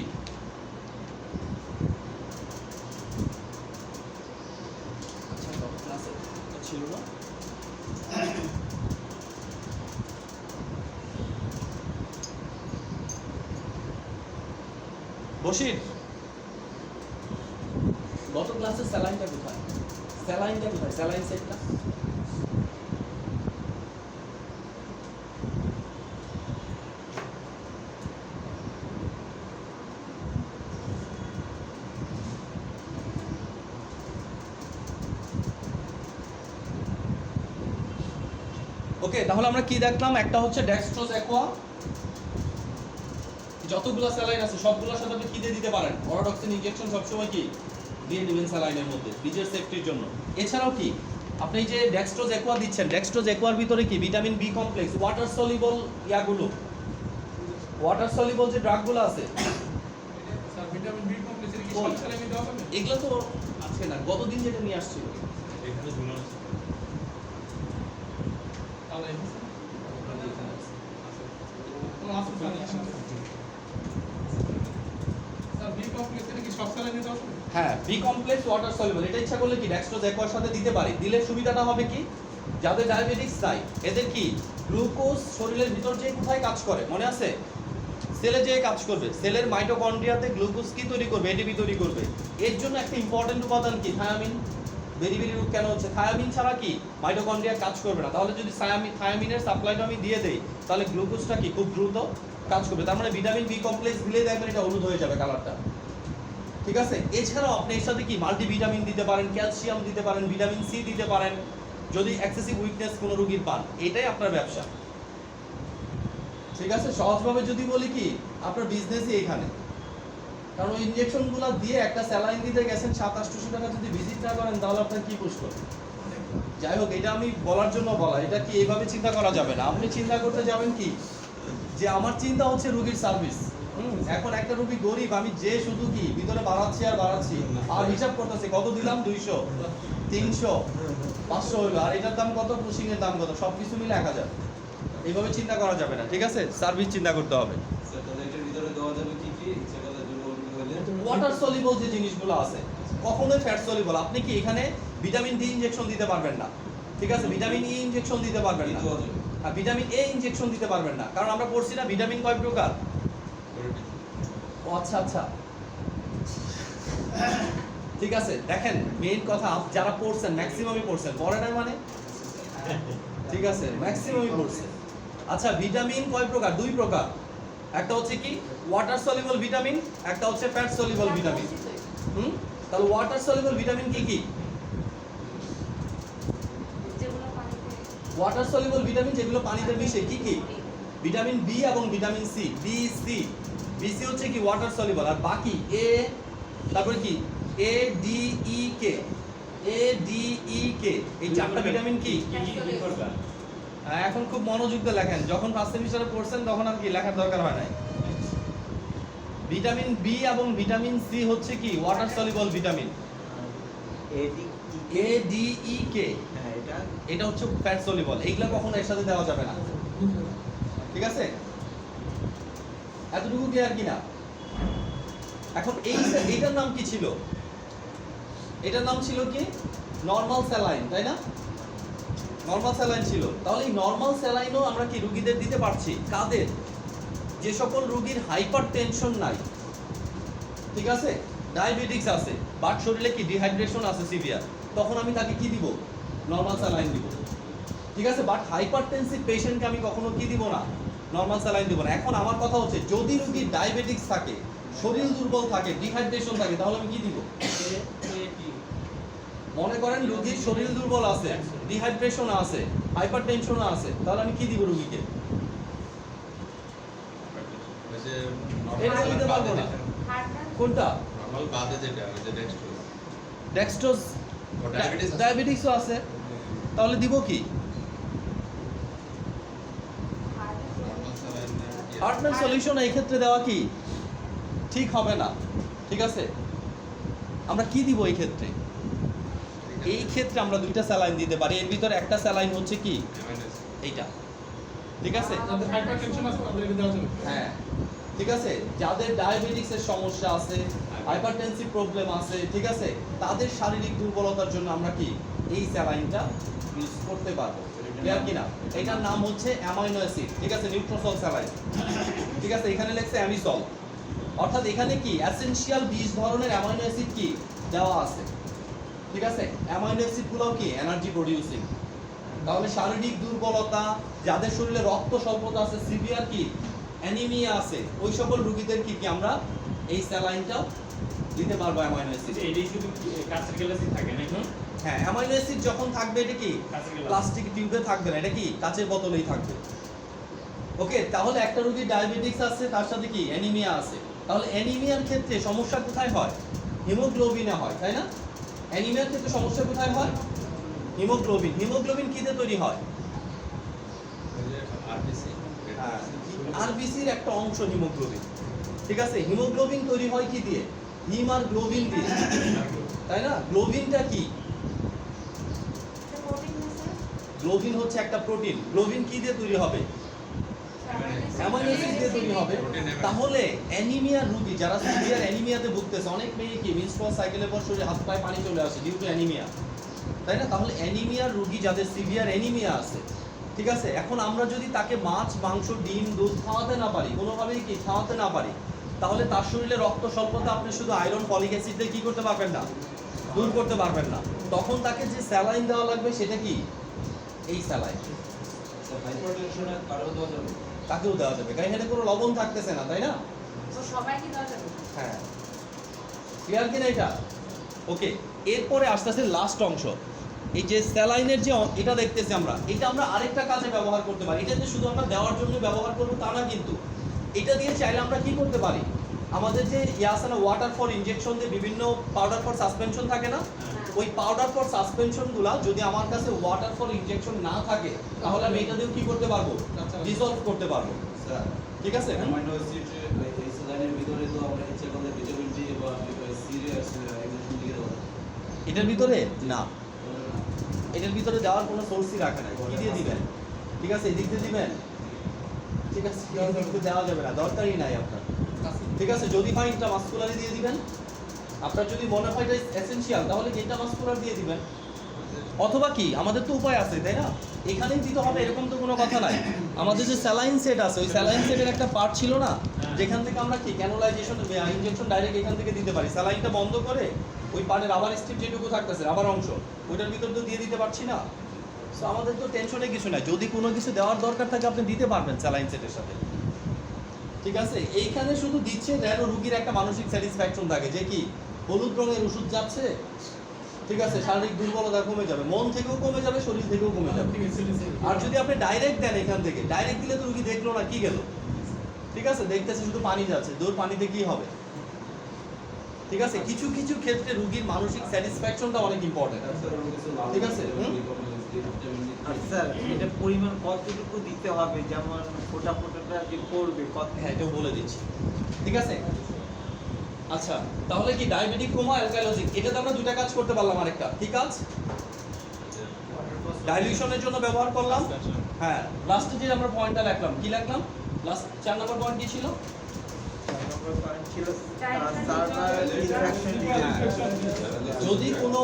আচ্ছা গত ক্লাসে ছিল না। বশির, গত ক্লাসে স্যালাইনটা কোথায়? স্যালাইনটা কোথায়? স্যালাইন সেটটা ওকে, তাহলে আমরা কি দেখলাম? একটা হচ্ছে ডেক্সট্রোজ অ্যাকোয়া, যতগুলো স্যালাইন আছে সবগুলোর সাথে আপনি কি দিয়ে দিতে পারেন? অরোডক্সিন ইনজেকশন সবসময় কি দিয়ে দিবেন স্যালাইনের মধ্যে বীজের সেফটির জন্য। এছাড়াও কি আপনি যে ডেক্সট্রোজ অ্যাকোয়া দিচ্ছেন, ডেক্সট্রোজ অ্যাকোয়ার ভিতরে কি vitamin B complex, water soluble ইয়াগুলো, ওয়াটার সলিবল যে ড্রাগগুলো আছে স্যার ভিটামিন বি কমপ্লেক্সের কি কোন? সব স্যালাইনে দেওয়া হবে? এগুলো তো আছে না, গতদিন যেটা নিয়ে আসছিল। এখানে ঝুলানো আছে। তাহলে ও আছে স্যার এখানে আছে। স্যার বি কমপ্লেক্সের কি সব স্যালাইনে দেওয়া হবে? হ্যাঁ, বি কমপ্লেক্স ওয়াটার সলিবল, এটা ইচ্ছা করলে কি ডেক্সট্রোজ অ্যাকোয়ার সাথে দিতে পারি। দিলে সুবিধাটা হবে কি, যাদের ডায়াবেটিস নাই এদের কি গ্লুকোজ শরীরের ভিতর যে কোথায় কাজ করে মনে আছে? সেলে যে কাজ করবে, সেলের মাইটোকন্ড্রিয়াতে গ্লুকোজ কি তৈরি করবে? এটিপি তৈরি করবে। এর জন্য একটা ইম্পর্টেন্ট উপাদান কি? থায়ামিন। বেরি রোগ কেন হচ্ছে? থায়ামিন ছাড়া কি মাইটোকন্ড্রিয়া কাজ করবে না। তাহলে যদি থায়ামিনের সাপ্লাইটা আমি দিয়ে দেই তাহলে গ্লুকোজটা কি খুব দ্রুত কাজ করবে। তার মানে ভিটামিন বি কমপ্লেক্স দিলে দেখবেন এটা হলুদ হয়ে যাবে কালারটা, ঠিক আছে? এছাড়াও আপনি এর সাথে কি মাল্টিভিটামিন দিতে পারেন, ক্যালসিয়াম দিতে পারেন, ভিটামিন সি দিতে পারেন যদি এক্সেসিভ উইকনেস কোনো রোগীর পান। এটাই আপনার ব্যবসা, ঠিক আছে? সহজভাবে যদি বলি কি আপনার বিজনেসই এখানে, কারণ ওই ইনজেকশনগুলো দিয়ে একটা স্যালাইন দিতে গেছেন 700-800 টাকা যদি ভিজিট না করেন তাহলে আপনার কি পুষ্কর। যাই হোক, এটা আমি বলার জন্য বলা, এটা কি এইভাবে চিন্তা করা যাবে না। আপনি চিন্তা করতে যাবেন কি যে আমার চিন্তা হচ্ছে রোগীর সার্ভিস। এখন একটা রোগী গরিব, আমি যে শুধু কি ভিতরে বাড়াচ্ছি আর বাড়াচ্ছি আর হিসাব করতেছি কত দিলাম, 200, 300, 500 হলো, আর এটার দাম কত, পুশিং এর দাম কত, সবকিছু মিলে 1000। এইভাবে চিন্তা করা যাবে না, ঠিক আছে? সার্ভিস চিন্তা করতে হবে। স্যার তাহলে এটার ভিতরে দেওয়া যাবে কি কি ইচ্ছা করলে জন্য হলে ওয়াটার সলিবল যে জিনিসগুলো আছে, কখনোই ফ্যাট সলিবল। আপনি কি এখানে ভিটামিন ডি ইনজেকশন দিতে পারবেন না, ঠিক আছে? ভিটামিন ই ইনজেকশন দিতে পারবেন না, দেওয়া যাবে আর ভিটামিন এ ইনজেকশন দিতে পারবেন না, কারণ আমরা পড়ছি না ভিটামিন কয় প্রকার। ও আচ্ছা আচ্ছা, ঠিক আছে। দেখেন মেইন কথা, যারা পড়ছেন ম্যাক্সিমামই পড়ছেন, পড়ে না মানে, ঠিক আছে, ম্যাক্সিমামই পড়ছেন। আচ্ছা, ভিটামিন কয় প্রকার? 2 প্রকার। একটা হচ্ছে কি ওয়াটার সলিবল ভিটামিন, একটা হচ্ছে ফ্যাট সলিবল ভিটামিন। তাহলে ওয়াটার সলিবল ভিটামিন কি কি? যেগুলো পানিতে ওয়াটার সলিবল ভিটামিন যেগুলো পানিতে মিশে, কি কি? ভিটামিন বি এবং vitamin C. B C, BC হচ্ছে কি ওয়াটার সলিবল, আর বাকি এ, তারপরে কি এ ডি ই কে, এ ডি ই কে, এই 4টা ভিটামিন কি? এখন খুব মনোযোগ দিয়ে লেখেন, যখন ফার্স্ট সেমিস্টারে পড়ছেন তখন আর কি লেখার দরকার হয় নাই। ভিটামিন বি এবং ভিটামিন সি হচ্ছে কি water soluble vitamin. A D A D E K, হ্যাঁ এটা এটা হচ্ছে ফ্যাট সলিবল। এইগুলা কখনো এর সাথে দেওয়া যাবে না, ঠিক আছে? এতটুকু ক্লিয়ার কিনা? এখন এইটার নাম কি ছিল? এটার নাম ছিল কি নরমাল স্যালাইন, তাই না? নরমাল স্যালাইন ছিল। তাহলে এই নরমাল স্যালাইনও আমরা কি রোগীদের দিতে পারছি? কাদের? যে সকল রোগীর হাইপার টেনশন নাই, ঠিক আছে, ডায়াবেটিক্স আছে, বাট শরীরে কি ডিহাইড্রেশন আছে সিভিয়ার, তখন আমি তাকে কি দিব? নরমাল স্যালাইন দিব, ঠিক আছে? বাট হাইপারটেনসিভ পেশেন্টকে আমি কখনো কি দিব না? নরমাল স্যালাইন দিব না। এখন আমার কথা হচ্ছে যদি রোগীর ডায়াবেটিক্স থাকে, শরীর দুর্বল থাকে, ডিহাইড্রেশন থাকে, তাহলে আমি কি দিব? মনে করেন রোগীর শরীর দুর্বল আছে, ডিহাইড্রেশন আছে, হাইপারটেনশন আছে, তাহলে আমি কি দিব রোগীকে? এটা দিতে পারবো না। হাড়টা কোনটা? নরমাল বাদে যেটা ওই যে ডেক্সট্রোজ ডেক্সট্রোজ, ও ডায়াবেটিস আছে। ডায়াবেটিক্সও আছে, তাহলে দিব কি? নরমাল স্যালাইন হার্টম্যান সলিউশন এই ক্ষেত্রে দেওয়া কি ঠিক হবে না, ঠিক আছে? আমরা কি দিব এই ক্ষেত্রে? এই ক্ষেত্রে আমরা 2টা স্যালাইন দিতে পারি। এর ভিতরে একটা স্যালাইন হচ্ছে কি এইটা, ঠিক আছে? যাদের হাইপার টেনশন আছে তাদের এটা দেওয়া যাবে। হ্যাঁ, ঠিক আছে। যাদের ডায়াবেটিক্সের সমস্যা আছে, হাইপারটেনসিভ প্রবলেম আছে, ঠিক আছে, তাদের শারীরিক দুর্বলতার জন্য আমরা কি এই স্যালাইনটা ইউজ করতে পারবো, ক্লিয়ার কিনা? এটার নাম হচ্ছে অ্যামাইনো অ্যাসিড, ঠিক আছে, নিউট্রোসল স্যালাইন, ঠিক আছে? এখানে লেখছে অ্যামিসল, অর্থাৎ এখানে কি এসেনশিয়াল 20 ধরনের অ্যামাইনো অ্যাসিড কি দেওয়া আছে, ঠিক আছে? অ্যামাইনো অ্যাসিডগুলোও কি এনার্জি প্রোডিউসিং। তাহলে শারীরিক দুর্বলতা, যাদের শরীরে রক্ত স্বল্পতা আছে, সিভিয়ার কি অ্যানিমিয়া আছে, ওই সকল রোগীদের কি আমরা এই স্যালাইনটাও দিতে পারবো অ্যামাইনো অ্যাসিড। এটাই শুধু কাঁচের গ্লাসই থাকে না এখন? হ্যাঁ, অ্যামাইনো অ্যাসিড যখন থাকবে এটা কি কাঁচের গ্লাস। প্লাস্টিক টিউবে থাকবে না, এটা কি কাচের বোতলেই থাকবে। ওকে, তাহলে একটা রোগীর ডায়াবেটিক্স আছে, তার সাথে কি অ্যানিমিয়া আছে। তাহলে অ্যানিমিয়ার ক্ষেত্রে সমস্যা কোথায় হয়? হিমোগ্লোবিনে হয়, তাই না? অ্যানিমিয়ার ক্ষেত্রে সমস্যা কোথায় হয়? হিমোগ্লোবিন। হিমোগ্লোবিন কিতে তৈরি হয়? ওই যে আরবিসি আরবিসির একটা অংশ হিমোগ্লোবিন। ঠিক আছে? হিমোগ্লোবিন তৈরি হয় কি দিয়ে? হিম আর গ্লোবিন দিয়ে, তাই না? গ্লোবিনটা কি? এটা প্রোটিন না স্যার? গ্লোবিন হচ্ছে একটা প্রোটিন। গ্লোবিন কি দিয়ে তৈরি হবে? অ্যামাইনো অ্যাসিড দিয়ে তৈরি হবে। তাহলে অ্যানিমিয়া রোগী যারা সিভিয়ার অ্যানিমিয়াতে ভুগতেছে, অনেক মেয়ে কি মেনস্ট্রুয়াল সাইকেলের পর শরীরে হাত পায়ে পানি চলে আসে ডিউ টু অ্যানিমিয়া, তাই না? তাহলে অ্যানিমিয়ার রোগী যাদের সিভিয়ার অ্যানিমিয়া আছে, ঠিক আছে, এখন আমরা যদি তাকে মাছ, মাংস, ডিম, দুধ খাওয়াতে না পারি, কোনোভাবেই কি খাওয়াতে না পারি, তাহলে তার শরীরে রক্ত স্বল্পতা আপনি শুধু আয়রন, ফলিক অ্যাসিড দিয়ে কি করতে পারবেন না, দূর করতে পারবেন না। তখন তাকে যে স্যালাইন দেওয়া লাগবে সেটা কি এই স্যালাইন। হাইপারটেনশনে কারো দেওয়া যাবে? তাকেও দেওয়া যাবে, কারণ এখানে কোনো লবণ থাকতেছে না, তাই না? তো সবাইকে দেওয়া যাবে? হ্যাঁ, ক্লিয়ার কিনা এটা? ওকে, এরপরে আস্তে আস্তে লাস্ট অংশ, এই যে স্যালাইনের যে এটা দেখতেছি আমরা, এটা আমরা আরেকটা কাজে ব্যবহার করতে পারি। এটা যে শুধু আমরা দেওয়ার জন্য ব্যবহার করবো তা না, কিন্তু এটা দিয়ে চাইলে আমরা কি করতে পারি, আমাদের যে আছে না ওয়াটার ফর ইনজেকশন দিয়ে বিভিন্ন পাউডার ফর সাসপেনশন থাকে না, ওই পাউডার ফর সাসপেনশনগুলো যদি আমার কাছে ওয়াটার ফর ইনজেকশন না থাকে, তাহলে আমি এটা দিয়েও কি করতে পারবো, ডিসলভ করতে পারবো। স্যার, ঠিক আছে? অ্যামাইনো অ্যাসিড এই স্যালাইনের ভিতরে তো আমরা ইচ্ছে করলে ভিটামিন ডি বা সিরিয়াস ইনজেকশন দিয়ে দেবো। এটার ভিতরে না, এটার ভিতরে দেওয়ার কোনো সোর্সই রাখে না। কি দিয়ে দিবেন? ঠিক আছে, এদিক দিয়ে দিবেন, ঠিক আছে, এদিক দিয়ে দেওয়া যাবে না, দরকারই নাই আপনার। ঠিক আছে, যদি হয় ইন্ট্রামাসকুলারই দিয়ে দিবেন। আপনার যদি মনে হয় এটা এসেনশিয়াল, তাহলে ইন্ট্রামাসকুলার দিয়ে দিবেন। অথবা কি আমাদের তো উপায় আছে, তাই না? এখানেই দিতে হবে এরকম তো কোনো কথা নাই। আমাদের যে স্যালাইন সেট আছে, ওই স্যালাইন সেটের একটা পার্ট ছিল না, যেখান থেকে আমরা কি ক্যানোলাইজেশন ইনজেকশন ডাইরেক্ট এখান থেকে দিতে পারি। স্যালাইনটা বন্ধ করে ওই পার্টের রাবার স্ট্রিপ যেটুকু থাকতেছে, রাবার অংশ, ওইটার ভিতর তো দিয়ে দিতে পারছি না। সো আমাদের তো টেনশনে কিছু নাই, যদি কোনো কিছু দেওয়ার দরকার থাকে আপনি দিতে পারবেন স্যালাইন সেটের সাথে। ঠিক আছে, এইখানে শুধু দিচ্ছে যেন রুগীর একটা মানসিক স্যাটিসফ্যাকশন থাকে যে কি হলুদ রঙের ওষুধ যাচ্ছে, ঠিক আছে, শারীরিক দুর্বলতা কমে যাবে, মন থেকেও কমে যাবে, শরীর থেকেও কমে যাবে। আর যদি আপনি ডাইরেক্ট দেন এখান থেকে, ডাইরেক্ট দিলে তো রুগী দেখলো না, কি গেল, ঠিক আছে, দেখতেছে শুধু পানি যাচ্ছে, দূর পানিতে কি হবে। ঠিক আছে, কিছু কিছু ক্ষেত্রে রুগীর মানসিক স্যাটিসফ্যাকশনটা অনেক ইম্পর্টেন্ট। ঠিক আছে, আর স্যার এটা পরিমাণ কতটুকু দিতে হবে, যেমন ফোটা ফোটাটা যে করবে কত? হ্যাঁ, এটাও বলে দিচ্ছি। ঠিক আছে, আচ্ছা, তাহলে কি ডায়াবেটিক কোমা, অ্যালকাইলোজিক, এটাতে আমরা দুইটা কাজ করতে পারলাম। আরেকটা কি কাজ? ডাইলিউশনের জন্য ব্যবহার করলাম। হ্যাঁ, লাস্টে যে আমরা পয়েন্টটা লিখলাম, কি লিখলাম? লাস্ট 4 নম্বর পয়েন্ট কি ছিল? ছিল সার্ভার ইন্টারঅ্যাকশন। যদি কোনো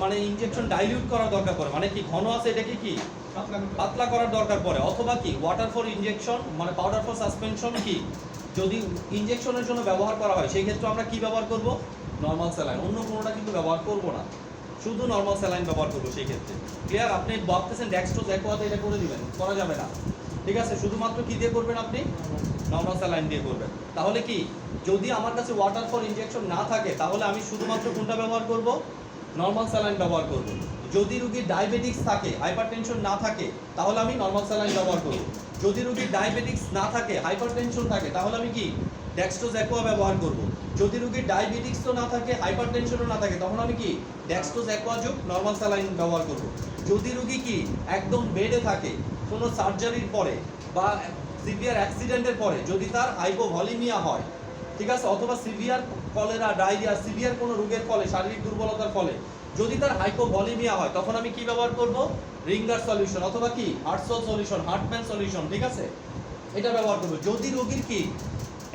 মানে ইনজেকশন ডাইলিউট করার দরকার পড়ে, মানে কি ঘন আছে এটাকে কি পাতলা করার দরকার পড়ে, অথবা কি ওয়াটার ফর ইনজেকশন মানে পাউডার ফর সাসপেনশন কি যদি ইনজেকশনের জন্য ব্যবহার করা হয়, সেই ক্ষেত্রে আমরা কি ব্যবহার করব? নরমাল স্যালাইন, অন্য কোনোটা কিন্তু ব্যবহার করব না, শুধু নরমাল স্যালাইন ব্যবহার করব সেই ক্ষেত্রে। ক্লিয়ার? আপনি ভাবতেছেন ডেক্সট্রোজ অ্যাকোয়াতে এটা করে দিবেন, করা যাবে না। ঠিক আছে, শুধুমাত্র কি দিয়ে করবেন আপনি? নরমাল স্যালাইন দিয়ে করবেন। তাহলে কি যদি আমার কাছে ওয়াটার ফর ইনজেকশন না থাকে, তাহলে আমি শুধুমাত্র কোনটা ব্যবহার করব? নরমাল স্যালাইন ব্যবহার করব। যদি রোগীর ডায়াবেটিক্স থাকে, হাইপারটেনশন না থাকে, তাহলে আমি নরমাল স্যালাইন ব্যবহার করব। যদি রোগীর ডায়াবেটিক্স না থাকে, হাইপারটেনশন থাকে, তাহলে আমি কি ডেক্সট্রোজ অ্যাকোয়া ব্যবহার করব। যদি রোগীর ডায়াবেটিক্স তো না থাকে, হাইপারটেনশনও না থাকে, তখন আমি কি ডেক্সট্রোজ অ্যাকোয়া যোগ নরমাল স্যালাইন ব্যবহার করব। যদি রোগী কি একদম বেডে থাকে, কোনো সার্জারির পরে বা সিভিয়ার অ্যাক্সিডেন্টের পরে, যদি তার হাইপোভলিমিয়া হয়, ঠিক আছে, অথবা সিভিয়ার কলেরা, ডায়রিয়া, সিভিয়ার কোনো রোগের ফলে, শারীরিক দুর্বলতার ফলে যদি তার হাইপোভলিমিয়া হয়, তখন আমি কি ব্যবহার করব? রিঙ্গার সলিউশন অথবা কি হার্টসল সলিউশন, হার্টম্যান সলিউশন, ঠিক আছে, এটা ব্যবহার করব। যদি রোগীর কি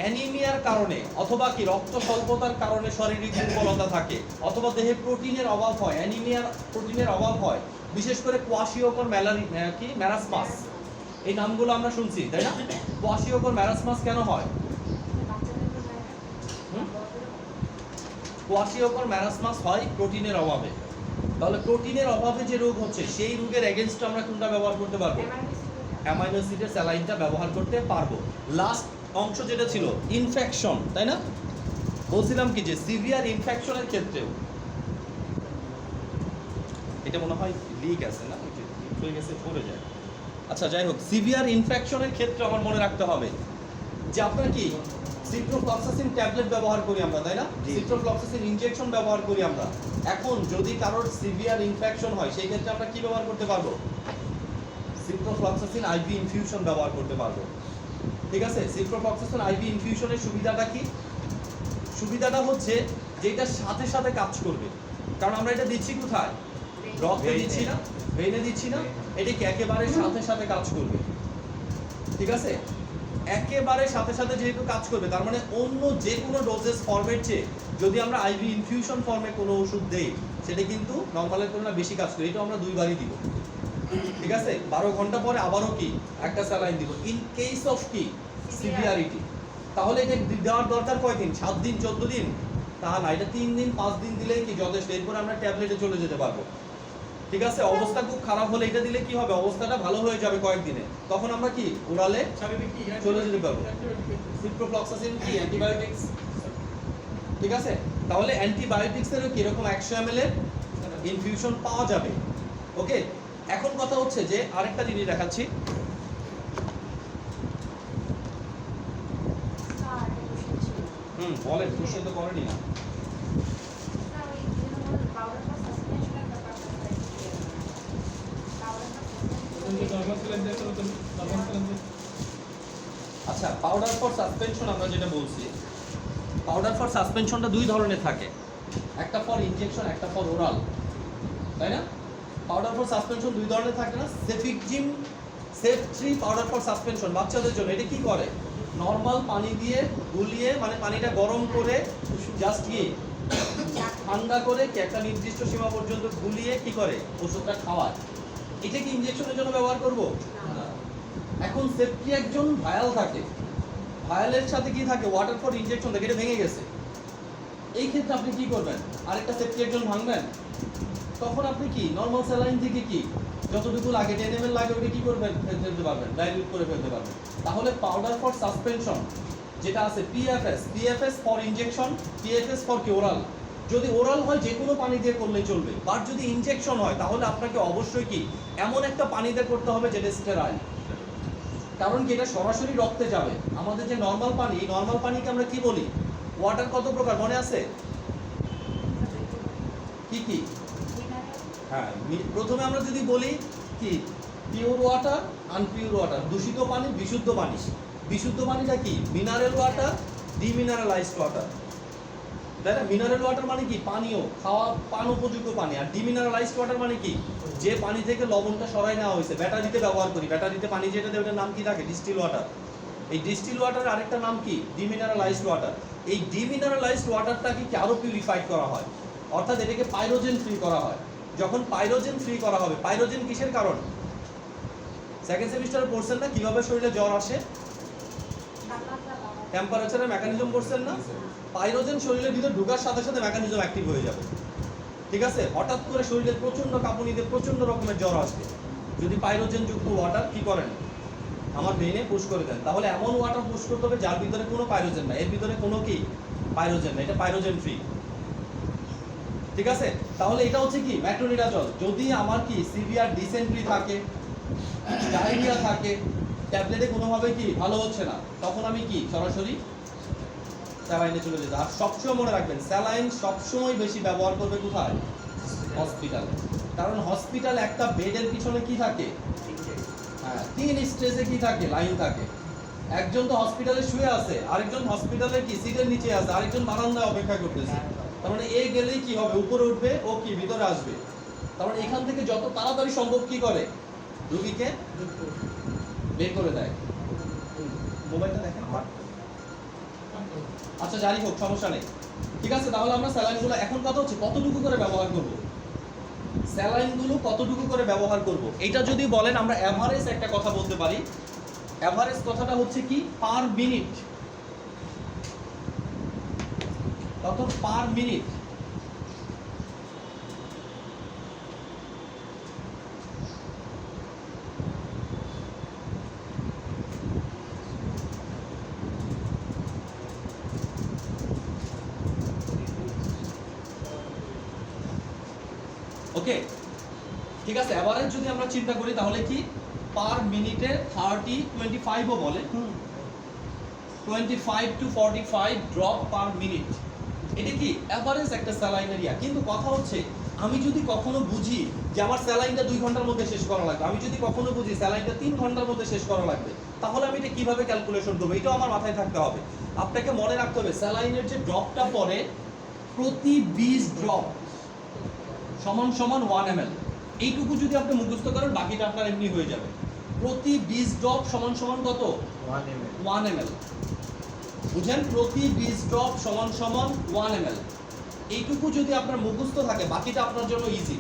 অ্যানিমিয়ার কারণে অথবা কি রক্ত স্বল্পতার কারণে শারীরিক দুর্বলতা থাকে, অথবা দেহে প্রোটিনের অভাব হয়, অ্যানিমিয়ার প্রোটিনের অভাব হয়, বিশেষ করে কোয়াশিওকর ম্যারাসমাস, এই নামগুলো আমরা শুনছি, তাই না? কোয়াশিওকর ম্যারাসমাস কেন হয়? কোয়াশিওকর ম্যারাসমাস হয় প্রোটিনের অভাবে। তাহলে প্রোটিনের অভাবে যে রোগ হচ্ছে সেই রোগের এগেইনস্টে আমরা কোনটা ব্যবহার করতে পারবো? অ্যামাইনো অ্যাসিডের স্যালাইনটা ব্যবহার করতে পারবো। লাস্ট অংশ যেটা ছিল ইনফেকশন, তাই না? বলছিলাম কি যে সিভিয়ার ইনফেকশনের ক্ষেত্রেও, এটা মনে হয় লিক আছে না, হয়ে গেছে পড়ে যায়। আচ্ছা যাই হোক, সিভিয়ার ইনফেকশনের ক্ষেত্রে আমার মনে রাখতে হবে যে আপনার কি সিপ্রোফ্লক্সাসিন ট্যাবলেট ব্যবহার করি আমরা, তাই না? সিপ্রোফ্লক্সাসিন ইনজেকশন ব্যবহার করি আমরা। এখন যদি কারোর সিভিয়ার ইনফেকশন হয় সেই ক্ষেত্রে আমরা কি ব্যবহার করতে পারবো? সিপ্রোফ্লক্সাসিন আইভি ইনফিউশন ব্যবহার করতে পারবো। ঠিক আছে, সিপ্রোফ্লক্সাসিন আইভি ইনফিউশনের সুবিধাটা কি? সুবিধাটা হচ্ছে যে এটা সাথে সাথে কাজ করবে, কারণ আমরা এটা দিচ্ছি কোথায়? রক্তে দিচ্ছি না, ভেইনে দিচ্ছি না, এটা কি একেবারে সাথে সাথে কাজ করবে। ঠিক আছে, একেবারে সাথে সাথে যেহেতু কাজ করবে, তার মানে অন্য যে কোনো ডোজেস ফর্মের চেয়ে যদি আমরা আইভি ইনফিউশন ফর্মে কোনো ওষুধ দেই সেটা কিন্তু নর্মালের তুলনায় বেশি কাজ করে। এটা আমরা দুইবারই দিব। ঠিক আছে, 12 ঘন্টা পরে আবারও কি একটা স্যালাইন দিব ইন কেস অফ কি সিভিয়ারিটি। তাহলে এটা দেওয়ার দরকার কয়দিন? 7 দিন 14 দিন? তা না, এটা 3 দিন 5 দিন দিলেই কি যথেষ্ট। এরপরে আমরা ট্যাবলেটে চলে যেতে পারবো। ঠিক আছে, অবস্থা খুব খারাপ হলে এটা দিলে কি হবে? অবস্থাটা ভালো হয়ে যাবে কয়েকদিনে, তখন আমরা কি ওরালে চলে যেতে পারবো। সিপ্রোফ্লক্সাসিন কি অ্যান্টিবায়োটিক্স? ঠিক আছে, তাহলে অ্যান্টিবায়োটিক্সেরও কি এরকম 100 ml এর ইনফিউশন পাওয়া যাবে। ওকে, এখন কথা হচ্ছে যে আরেকটা জিনিস দেখাচ্ছি। বলেন, কোশ্চেন তো করেনি না। আচ্ছা, পাউডার ফর সাসপেনশন আমরা যেটা বলছি, পাউডার ফর সাসপেনশনটা দুই ধরনের থাকে, একটা ফর ইনজেকশন, একটা ফর ওরাল, তাই না? পাউডার ফর সাসপেনশন দুই ধরনের থাকে না? সেফিকজিম সেফ3 পাউডার ফর সাসপেনশন বাচ্চাদের জন্য। এটা কি করে? নর্মাল পানি দিয়ে গুলিয়ে, মানে পানিটা গরম করে জাস্ট কি ঠান্ডা করে কি একটা নির্দিষ্ট সীমা পর্যন্ত গুলিয়ে কি করে ওষুধটা খাওয়ায়। এটা কি ইনজেকশনের জন্য ব্যবহার করব? এখন সেফটি একজন ভায়াল থাকে, ভায়ালের সাথে কি থাকে? ওয়াটার ফর ইনজেকশন থাকে, এটা ভেঙে গেছে। এই ক্ষেত্রে আপনি কি করবেন? আরেকটা সেফটি একজন ভাঙবেন, তখন আপনি কি নর্মাল স্যালাইন থেকে কি যতটুকু লাগে 10 ml লাগে ওটা কি করবেন? ফেলতে পারবেন, ডাইলিউট করে ফেলতে পারবেন। তাহলে পাউডার ফর সাসপেনশন যেটা আছে PFS for injection, PFS for কি ওরাল। যদি ওরাল হয় যে কোনো পানি দিয়ে করলে চলবে, বাট যদি ইনজেকশন হয় তাহলে আপনাকে অবশ্যই কি এমন একটা পানি দিয়ে করতে হবে যেটা স্টেরাইল। কারণ কি এটা সরাসরি রক্তে যাবে। আমাদের যে নর্মাল পানি, এই নর্মাল পানিকে আমরা কি বলি? ওয়াটার কত প্রকার মনে আছে? কি কি? হ্যাঁ, প্রথমে আমরা যদি বলি কি পিওর ওয়াটার, আনপিওর ওয়াটার, দূষিত পানি, বিশুদ্ধ পানি। বিশুদ্ধ পানিটা কি? মিনারেল ওয়াটার, ডিমিনারেলাইজড ওয়াটার, তাই না? মিনারেল ওয়াটার মানে কি? পানীয়, খাওয়া পান উপযোগ্য পানি। আর ডিমিনারেলাইজড ওয়াটার মানে কি? যে পানি থেকে লবণটা সরাই নেওয়া হয়েছে। ব্যাটারিতে ব্যবহার করি, ব্যাটারিতে পানি যেটা দেয় ওটার নাম কি থাকে? Distil water. এই ডিস্টিল ওয়াটার আরেকটা নাম কি? ডিমিনারেলাইজড ওয়াটার। এই ডিমিনারেলাইজড ওয়াটারটাকে কি আরো পিউরিফাইড করা হয়, অর্থাৎ এটাকে পাইরোজেন ফ্রি করা হয়। যখন পাইরোজেন ফ্রি করা হবে, পাইরোজেন কিসের কারণ? সেকেন্ড সেমিস্টারে পড়ছেন না কিভাবে শরীরে জ্বর আসে? টেম্পারেচারের মেকানিজম পড়ছেন না? পাইরোজেন শরীরের ভিতর ঢোকার সাথে সাথে মেকানিজম অ্যাক্টিভ হয়ে যাবে। ঠিক আছে, হঠাৎ করে শরীরে প্রচন্ড কাঁপুনিতে প্রচন্ড রকমের জ্বর আসবে, যদি পাইরোজেন যুক্ত ওয়াটার কি করেন? আমার ব্রেনে পুশ করে দেন। তাহলে এমন ওয়াটার পুশ করতে হবে যার ভিতরে কোনো পাইরোজেন না, এর ভিতরে কোনো কি পাইরোজেন না, এটা পাইরোজেন ফ্রি। ঠিক আছে, তাহলে এটা হচ্ছে কি ম্যাট্রোনিডাজল। যদি আমার কি সিভিয়ার ডিসেন্ট্রি থাকে, ডায়রিয়া থাকে, ট্যাবলেটে কোনোভাবে কি ভালো হচ্ছে না, তখন আমি কি সরাসরি স্যালাইনে চলে যেতে। আর সবসময় মনে রাখবেন, স্যালাইন সবসময় বেশি ব্যবহার করবে কোথায়? হসপিটালে। কারণ হসপিটাল একটা বেডের পিছনে কি থাকে? হ্যাঁ, 3 স্টেজে কি থাকে? লাইন থাকে। একজন তো হসপিটালে শুয়ে আছে, আরেকজন হসপিটালে কি সিটের নিচে আছে, আরেকজন বারান্দায় অপেক্ষা করতেছে। তার মানে এ গেলেই কি হবে? উপরে উঠবে, ও কি ভিতরে আসবে। তার মানে এখান থেকে যত তাড়াতাড়ি সম্ভব কি করে? রোগীকে বের করে দেয়। মোবাইলটা দেখেন। আচ্ছা জানি হোক, সমস্যা নেই। ঠিক আছে, তাহলে আমরা স্যালাইনগুলো এখন কথা হচ্ছে কতটুকু করে ব্যবহার করব। স্যালাইনগুলো কতটুকু করে ব্যবহার করব, এটা যদি বলেন আমরা এভারেজ একটা কথা বলতে পারি। এভারেজ কথাটা হচ্ছে কি? পার মিনিট, কত? পার মিনিট ওকে, ঠিক আছে। অ্যাভারেজ যদি আমরা চিন্তা করি তাহলে কি পার মিনিটে 25ও বলে 25 to 45 ড্রপ পার মিনিট, এটা কি অ্যাভারেজ একটা স্যালাইন এরিয়া। কিন্তু কথা হচ্ছে আমি যদি কখনো বুঝি যে আমার স্যালাইনটা 2 ঘন্টার মধ্যে শেষ করা লাগবে, আমি যদি কখনো বুঝি স্যালাইনটা 3 ঘন্টার মধ্যে শেষ করা লাগবে, তাহলে আমি এটা কিভাবে ক্যালকুলেশন করবো, এটাও আমার মাথায় থাকতে হবে। আপনাকে মনে রাখতে হবে স্যালাইনের যে ড্রপটা পড়ে প্রতি 20 ড্রপ সমান সমান 1 ml। এইটুকু যদি আপনি মুখস্থ করেন বাকিটা আপনার এমনি হয়ে যাবে। প্রতি 20 ড্রপ সমান সমান কত? 1 ml। বুঝেন, প্রতি 20 ড্রপ সমান সমান 1 ml। এইটুকু যদি আপনার মুখস্থ থাকে বাকিটা আপনার জন্য ইজি।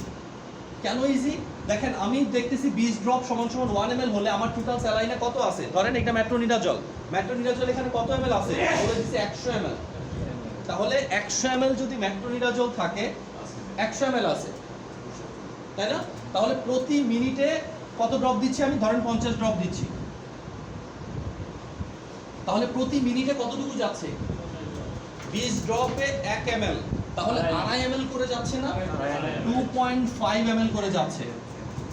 কেন ইজি? দেখেন আমি দেখতেছি 20 ড্রপ সমান সমান 1 ml হলে আমার টোটাল স্যালাইনে কত আছে, ধরেন এটা ম্যাট্রোনিডাজল, ম্যাট্রোনিডাজল এখানে কত ml আছে বলে দিচ্ছি 100 ml। তাহলে 100 ml যদি ম্যাট্রোনিডাজল থাকে 100 ml আছে, তাই না? তাহলে প্রতি মিনিটে কত ড্রপ দিচ্ছি আমি, ধরেন 50 ড্রপ দিচ্ছি, তাহলে প্রতি মিনিটে কতটুকু যাচ্ছে? 20 ড্রপে 1 ml, তাহলে 2.5 ml করে যাচ্ছে না, 2.5 ml করে যাচ্ছে।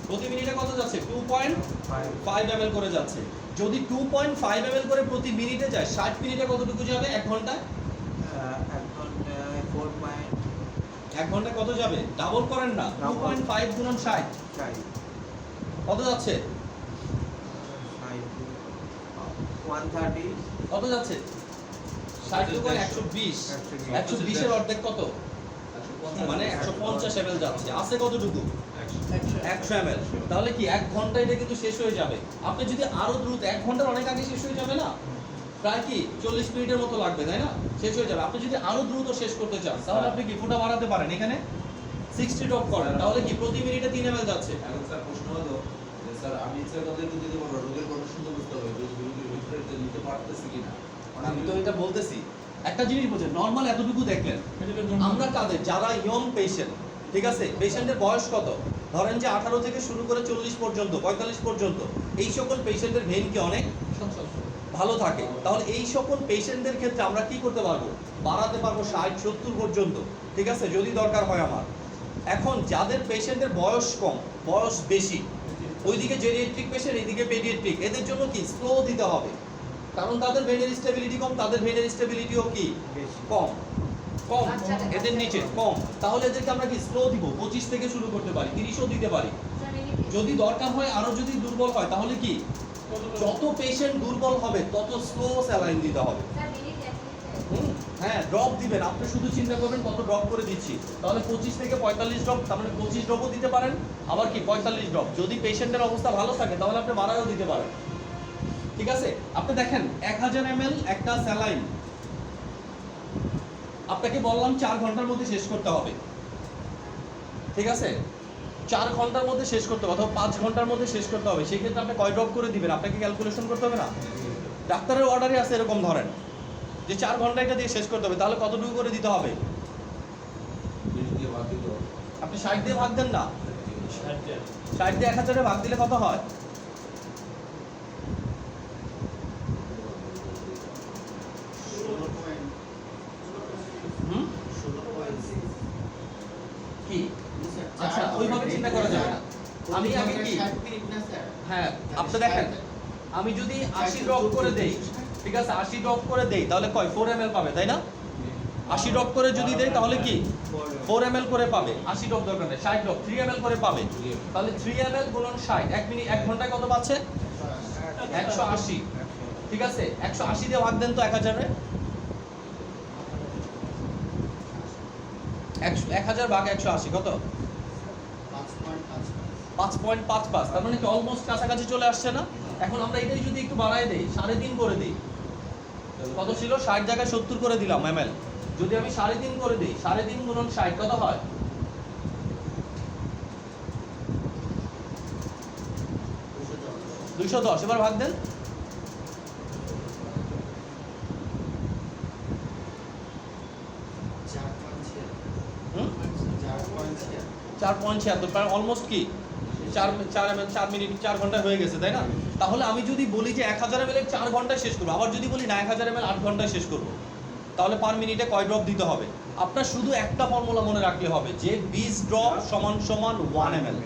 প্রতি মিনিটে কত যাচ্ছে? 2.5 ml করে যাচ্ছে। যদি 2.5 ml করে প্রতি মিনিটে যায় 60 মিনিটে কতটুকু যাবে? 1 ঘন্টায় 1 ঘন্টায় কত যাবে? ডাবল করেন না, 2.5 গুণন 60 কত যাচ্ছে? 130 কত যাচ্ছে? 60 গুণ 120, 120 এর অর্ধেক কত? মানে 150 ml যাচ্ছে। আছে কতটুকু? 100 ml। তাহলে কি 1 ঘন্টায় এটা কিন্তু শেষ হয়ে যাবে। আপনি যদি আরো দ্রুত 1 ঘন্টার অনেক আগে শেষ হয়ে যাবে না, প্রায় কি 40 মিনিটের মতো লাগবে, তাই না? শেষ হয়ে যাবে। আপনি যদি আরো দ্রুত শেষ করতে চান তাহলে আপনি কি ফুটা বাড়াতে পারেন, এখানে 60 ড্রপ করেন, তাহলে কি প্রতি মিনিটে 3 ml যাচ্ছে। এখন স্যার প্রশ্ন হলো যে স্যার আমি ইচ্ছা করলে একটু দিতে পারবো, রোগের কথা শুনতে বুঝতে হবে রোগীর ভিতরে এটা নিতে পারতেছি কিনা। আমি তো এটা বলতেছি, একটা জিনিস বুঝেন, নরমাল এতটুকু দেখলেন, আমরা কাদের যারা ইয়ং পেশেন্ট, ঠিক আছে, পেশেন্টের বয়স কত, ধরেন যে 18 থেকে শুরু করে 40 পর্যন্ত 45 পর্যন্ত, এই সকল পেশেন্টের ভেন কি অনেক ভালো থাকে। তাহলে এই সকল পেশেন্টদের ক্ষেত্রে আমরা কি করতে পারবো? বাড়াতে পারবো 60-70 পর্যন্ত, ঠিক আছে, যদি দরকার হয় আমার। এখন যাদের পেশেন্টের বয়স কম, বয়স বেশি, ওইদিকে জেরিয়াট্রিক পেশেন্ট, এইদিকে পেডিয়াট্রিক, এদের জন্য কি স্লো দিতে হবে, কারণ তাদের ভেনের স্টেবিলিটি কম, তাদের ভেনের স্টেবিলিটিও কি কম, কম আচ্ছা, এদের নিচে কম। তাহলে এদেরকে আমরা কি স্লো দিব, 25 থেকে শুরু করতে পারি, 30ও দিতে পারি। যদি দরকার হয় আরো যদি দুর্বল হয় তাহলে কি যত পেশেন্ট দুর্বল হবে তত স্লো স্যালাইন দিতে হবে। হ্যাঁ, ড্রপ দিবেন, আপনি শুধু চিন্তা করবেন কত ড্রপ করে দিচ্ছি। তাহলে 25 থেকে 45 ড্রপ, তার মানে 25 ড্রপও দিতে পারেন, আবার কি 45 ড্রপ। যদি পেশেন্টের অবস্থা ভালো থাকে তাহলে আপনি বাড়ায়ও দিতে পারেন, ঠিক আছে। আপনি দেখেন 1000 ml একটা স্যালাইন আপনাকে বললাম 4 ঘন্টার মধ্যে শেষ করতে হবে, ঠিক আছে, 4 ঘন্টার মধ্যে শেষ করতে হবে অথবা 5 ঘন্টার মধ্যে শেষ করতে হবে। সেই ক্ষেত্রে আপনি কয় ড্রপ করে দিবেন আপনাকে ক্যালকুলেশন করতে হবে না? ডাক্তারের অর্ডারে আছে এরকম ধরেন যে 4 ঘন্টা এটা দিয়ে শেষ করতে হবে, তাহলে কতটুকু করে দিতে হবে? 20 দিয়ে ভাগ দিতে হবে। আপনি 60 দিয়ে ভাগ দেন না, 60 দিয়ে 1000 এ ভাগ দিলে কত হয়? হুম, কি? আচ্ছা, ওইভাবে চিন্তা করা যাবে না। আমি আগে কি, হ্যাঁ আপনি দেখেন, আমি যদি 80 ড্রপ করে দেই, ঠিক আছে, 80 ড্রপ করে দেই তাহলে কয় 4 ml পাবে, তাই না? 80 ড্রপ করে যদি দেই তাহলে কি 4 ml করে পাবে। 80 ড্রপ দরকার নেই, 60 ড্রপ 3 ml করে পাবে। তাহলে 3 ml গুণন 60, 1 মিনিট 1 ঘন্টায় কত পাচ্ছে? 180, ঠিক আছে। 180 দিয়ে ভাগ দেন তো 1000 এ, 1000 ভাগ 180 কত? 5.55, তার মানে কি অলমোস্ট কাছাকাছি চলে আসছে না? এখন আমরা এটাই যদি একটু বাড়ায় দেই, 3.5 করে দিই, কত ছিল? 60 জায়গায় 70 করে দিলাম ml। যদি আমি 3.5 করে দিই, 3.5 গুণন 60 কত হয়? 210। এবার ভাগ দেন, হুম, 4.76, অলমোস্ট কি 4 মিনিট 4 ঘন্টা হয়ে গেছে, তাই না? তাহলে আমি যদি বলি যে 1000 ml 4 ঘন্টায় শেষ করবো, আবার যদি বলি না 1000 ml 8 ঘন্টায় শেষ করবো, তাহলে পার মিনিটে কয় ড্রপ দিতে হবে? আপনার শুধু একটা ফর্মুলা মনে রাখলে হবে যে 20 ড্রপ সমান সমান 1 ml।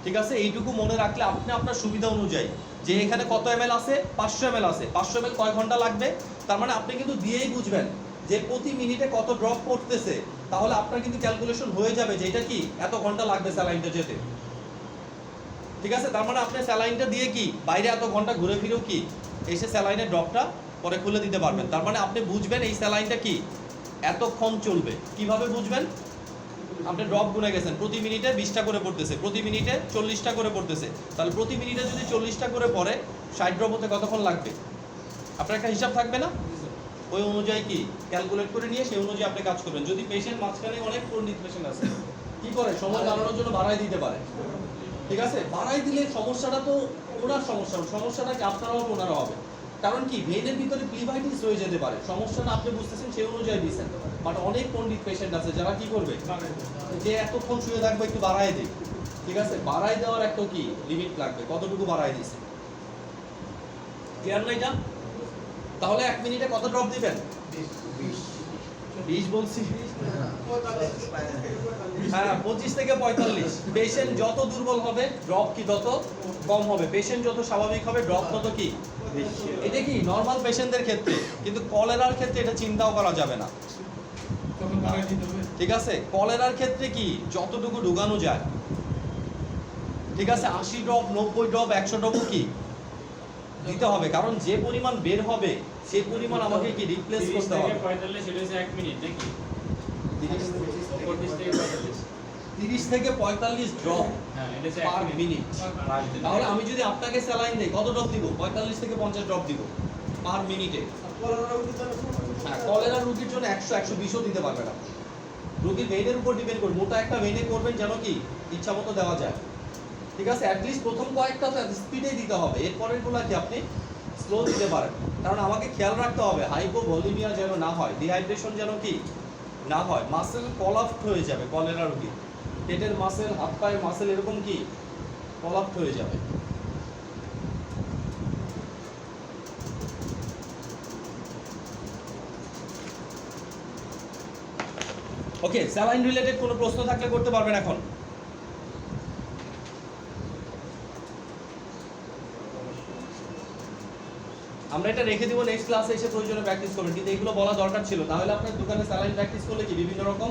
ঠিক আছে, এইটুকু মনে রাখলে আপনি আপনার সুবিধা অনুযায়ী যে এখানে কত ml আছে, 500 ml আছে, 500 ml কয় ঘন্টা লাগবে, তার মানে আপনি কিন্তু দিয়েই বুঝবেন যে প্রতি মিনিটে কত ড্রপ পড়তেছে, তাহলে আপনার কিন্তু ক্যালকুলেশন হয়ে যাবে যে এটা কি এত ঘন্টা লাগবে স্যালাইনটা যেতে। ঠিক আছে, তার মানে আপনি স্যালাইনটা দিয়ে কি বাইরে এত ঘন্টা ঘুরে ফিরেও কি এসে স্যালাইনের ড্রপটা পরে খুলে দিতে পারবেন। তার মানে আপনি বুঝবেন এই স্যালাইনটা কি এতক্ষণ চলবে। কিভাবে বুঝবেন? আপনি ড্রপ গুনে গেছেন, প্রতি মিনিটে 20টা করে পড়তেছে, প্রতি মিনিটে 40টা করে পড়তেছে, তাহলে প্রতি মিনিটে যদি 40টা করে পড়ে 60 ড্রপ হতে কতক্ষণ লাগবে? আপনার একটা হিসাব থাকবে না? ওই অনুযায়ী কি ক্যালকুলেট করে নিয়ে সেই অনুযায়ী আপনি কাজ করবেন। যদি পেশেন্ট মাঝখানে অনেক পণ্ডিত পেশেন্ট আছে কি করে সময় বাড়ানোর জন্য বাড়াই দিতে পারে। ঠিক আছে, বাড়াই দিলে সমস্যাটা তো ওনার সমস্যাটা কি আপনারাও ওনারা হবে। কারণ কি ভেনের ভিতরে প্লিভাইটিস হয়ে যেতে পারে, সমস্যাটা আপনি বুঝতেছেন সেই অনুযায়ী দিচ্ছেন। বাট অনেক পণ্ডিত পেশেন্ট আছে যারা কি করবে যে এতক্ষণ শুয়ে থাকবে একটু বাড়াই দেয়। ঠিক আছে, বাড়াই দেওয়ার একটা কি লিমিট লাগবে, কতটুকু বাড়াই দিছে। ক্লিয়ার না এটা? তাহলে 1 মিনিটে কত ড্রপ দিবেন? 20 বলছি, হ্যাঁ 25 থেকে 45। পেশেন্ট যত দুর্বল হবে ড্রপ কি তত কম হবে, পেশেন্ট যত স্বাভাবিক হবে ড্রপ তত কি বেশি। এটা কি নরমাল পেশেন্টদের ক্ষেত্রে, কিন্তু কলেরার ক্ষেত্রে এটা চিন্তাও করা যাবে না। তখন বাড়াই দিতে হবে। ঠিক আছে, কলেরার ক্ষেত্রে কি যতটুকু ঢুকানো যায়। ঠিক আছে, 80 ড্রপ 90 ড্রপ 100 ড্রপও কি দিতে হবে, কারণ যে পরিমাণ বের হবে সেই পরিমাণ আমাকে কি রিপ্লেস করতে হবে। 45 সেটা হচ্ছে 1 মিনিট নাকি? 30 থেকে 45 ড্রপ হ্যাঁ, এটা হচ্ছে পার 1 মিনিট। তাহলে আমি যদি আপনাকে স্যালাইন দেই কত ড্রপ দিব? 45 থেকে 50 ড্রপ দিব পার মিনিটে। হ্যাঁ, কলেরা রোগীর জন্য 100 120ও দিতে পারবেন আপনি। রোগীর ভেইনের উপর ডিপেন্ড করে, মোটা একটা ভেইনে করবেন যেন কি ইচ্ছা মতো দেওয়া যায়। ঠিক আছে, অ্যাটলিস্ট প্রথম কয়েকটা তো স্পিডেই দিতে হবে, এরপরের গুলো কি আপনি স্লো দিতে পারেন। কারণ আমাকে খেয়াল রাখতে হবে হাইপোভলিমিয়া যেন না হয়, ডিহাইড্রেশন যেন কি না হয়, মাসেল কলাপ্ট হয়ে যাবে কলেরা রোগী, পেটের মাসেল হাত পায়ের মাসেল এরকম কি কলাপ্ট হয়ে যাবে। ওকে, স্যালাইন রিলেটেড কোনো প্রশ্ন থাকলে করতে পারবেন এখন। আমরা এটা রেখে দিব, নেক্সট ক্লাসে এসে প্রয়োজনে প্র্যাকটিস করবেন, কিন্তু এগুলো বলা দরকার ছিল, তাহলে আপনার দোকানে স্যালাইন প্র্যাকটিস করলে কি বিভিন্ন রকম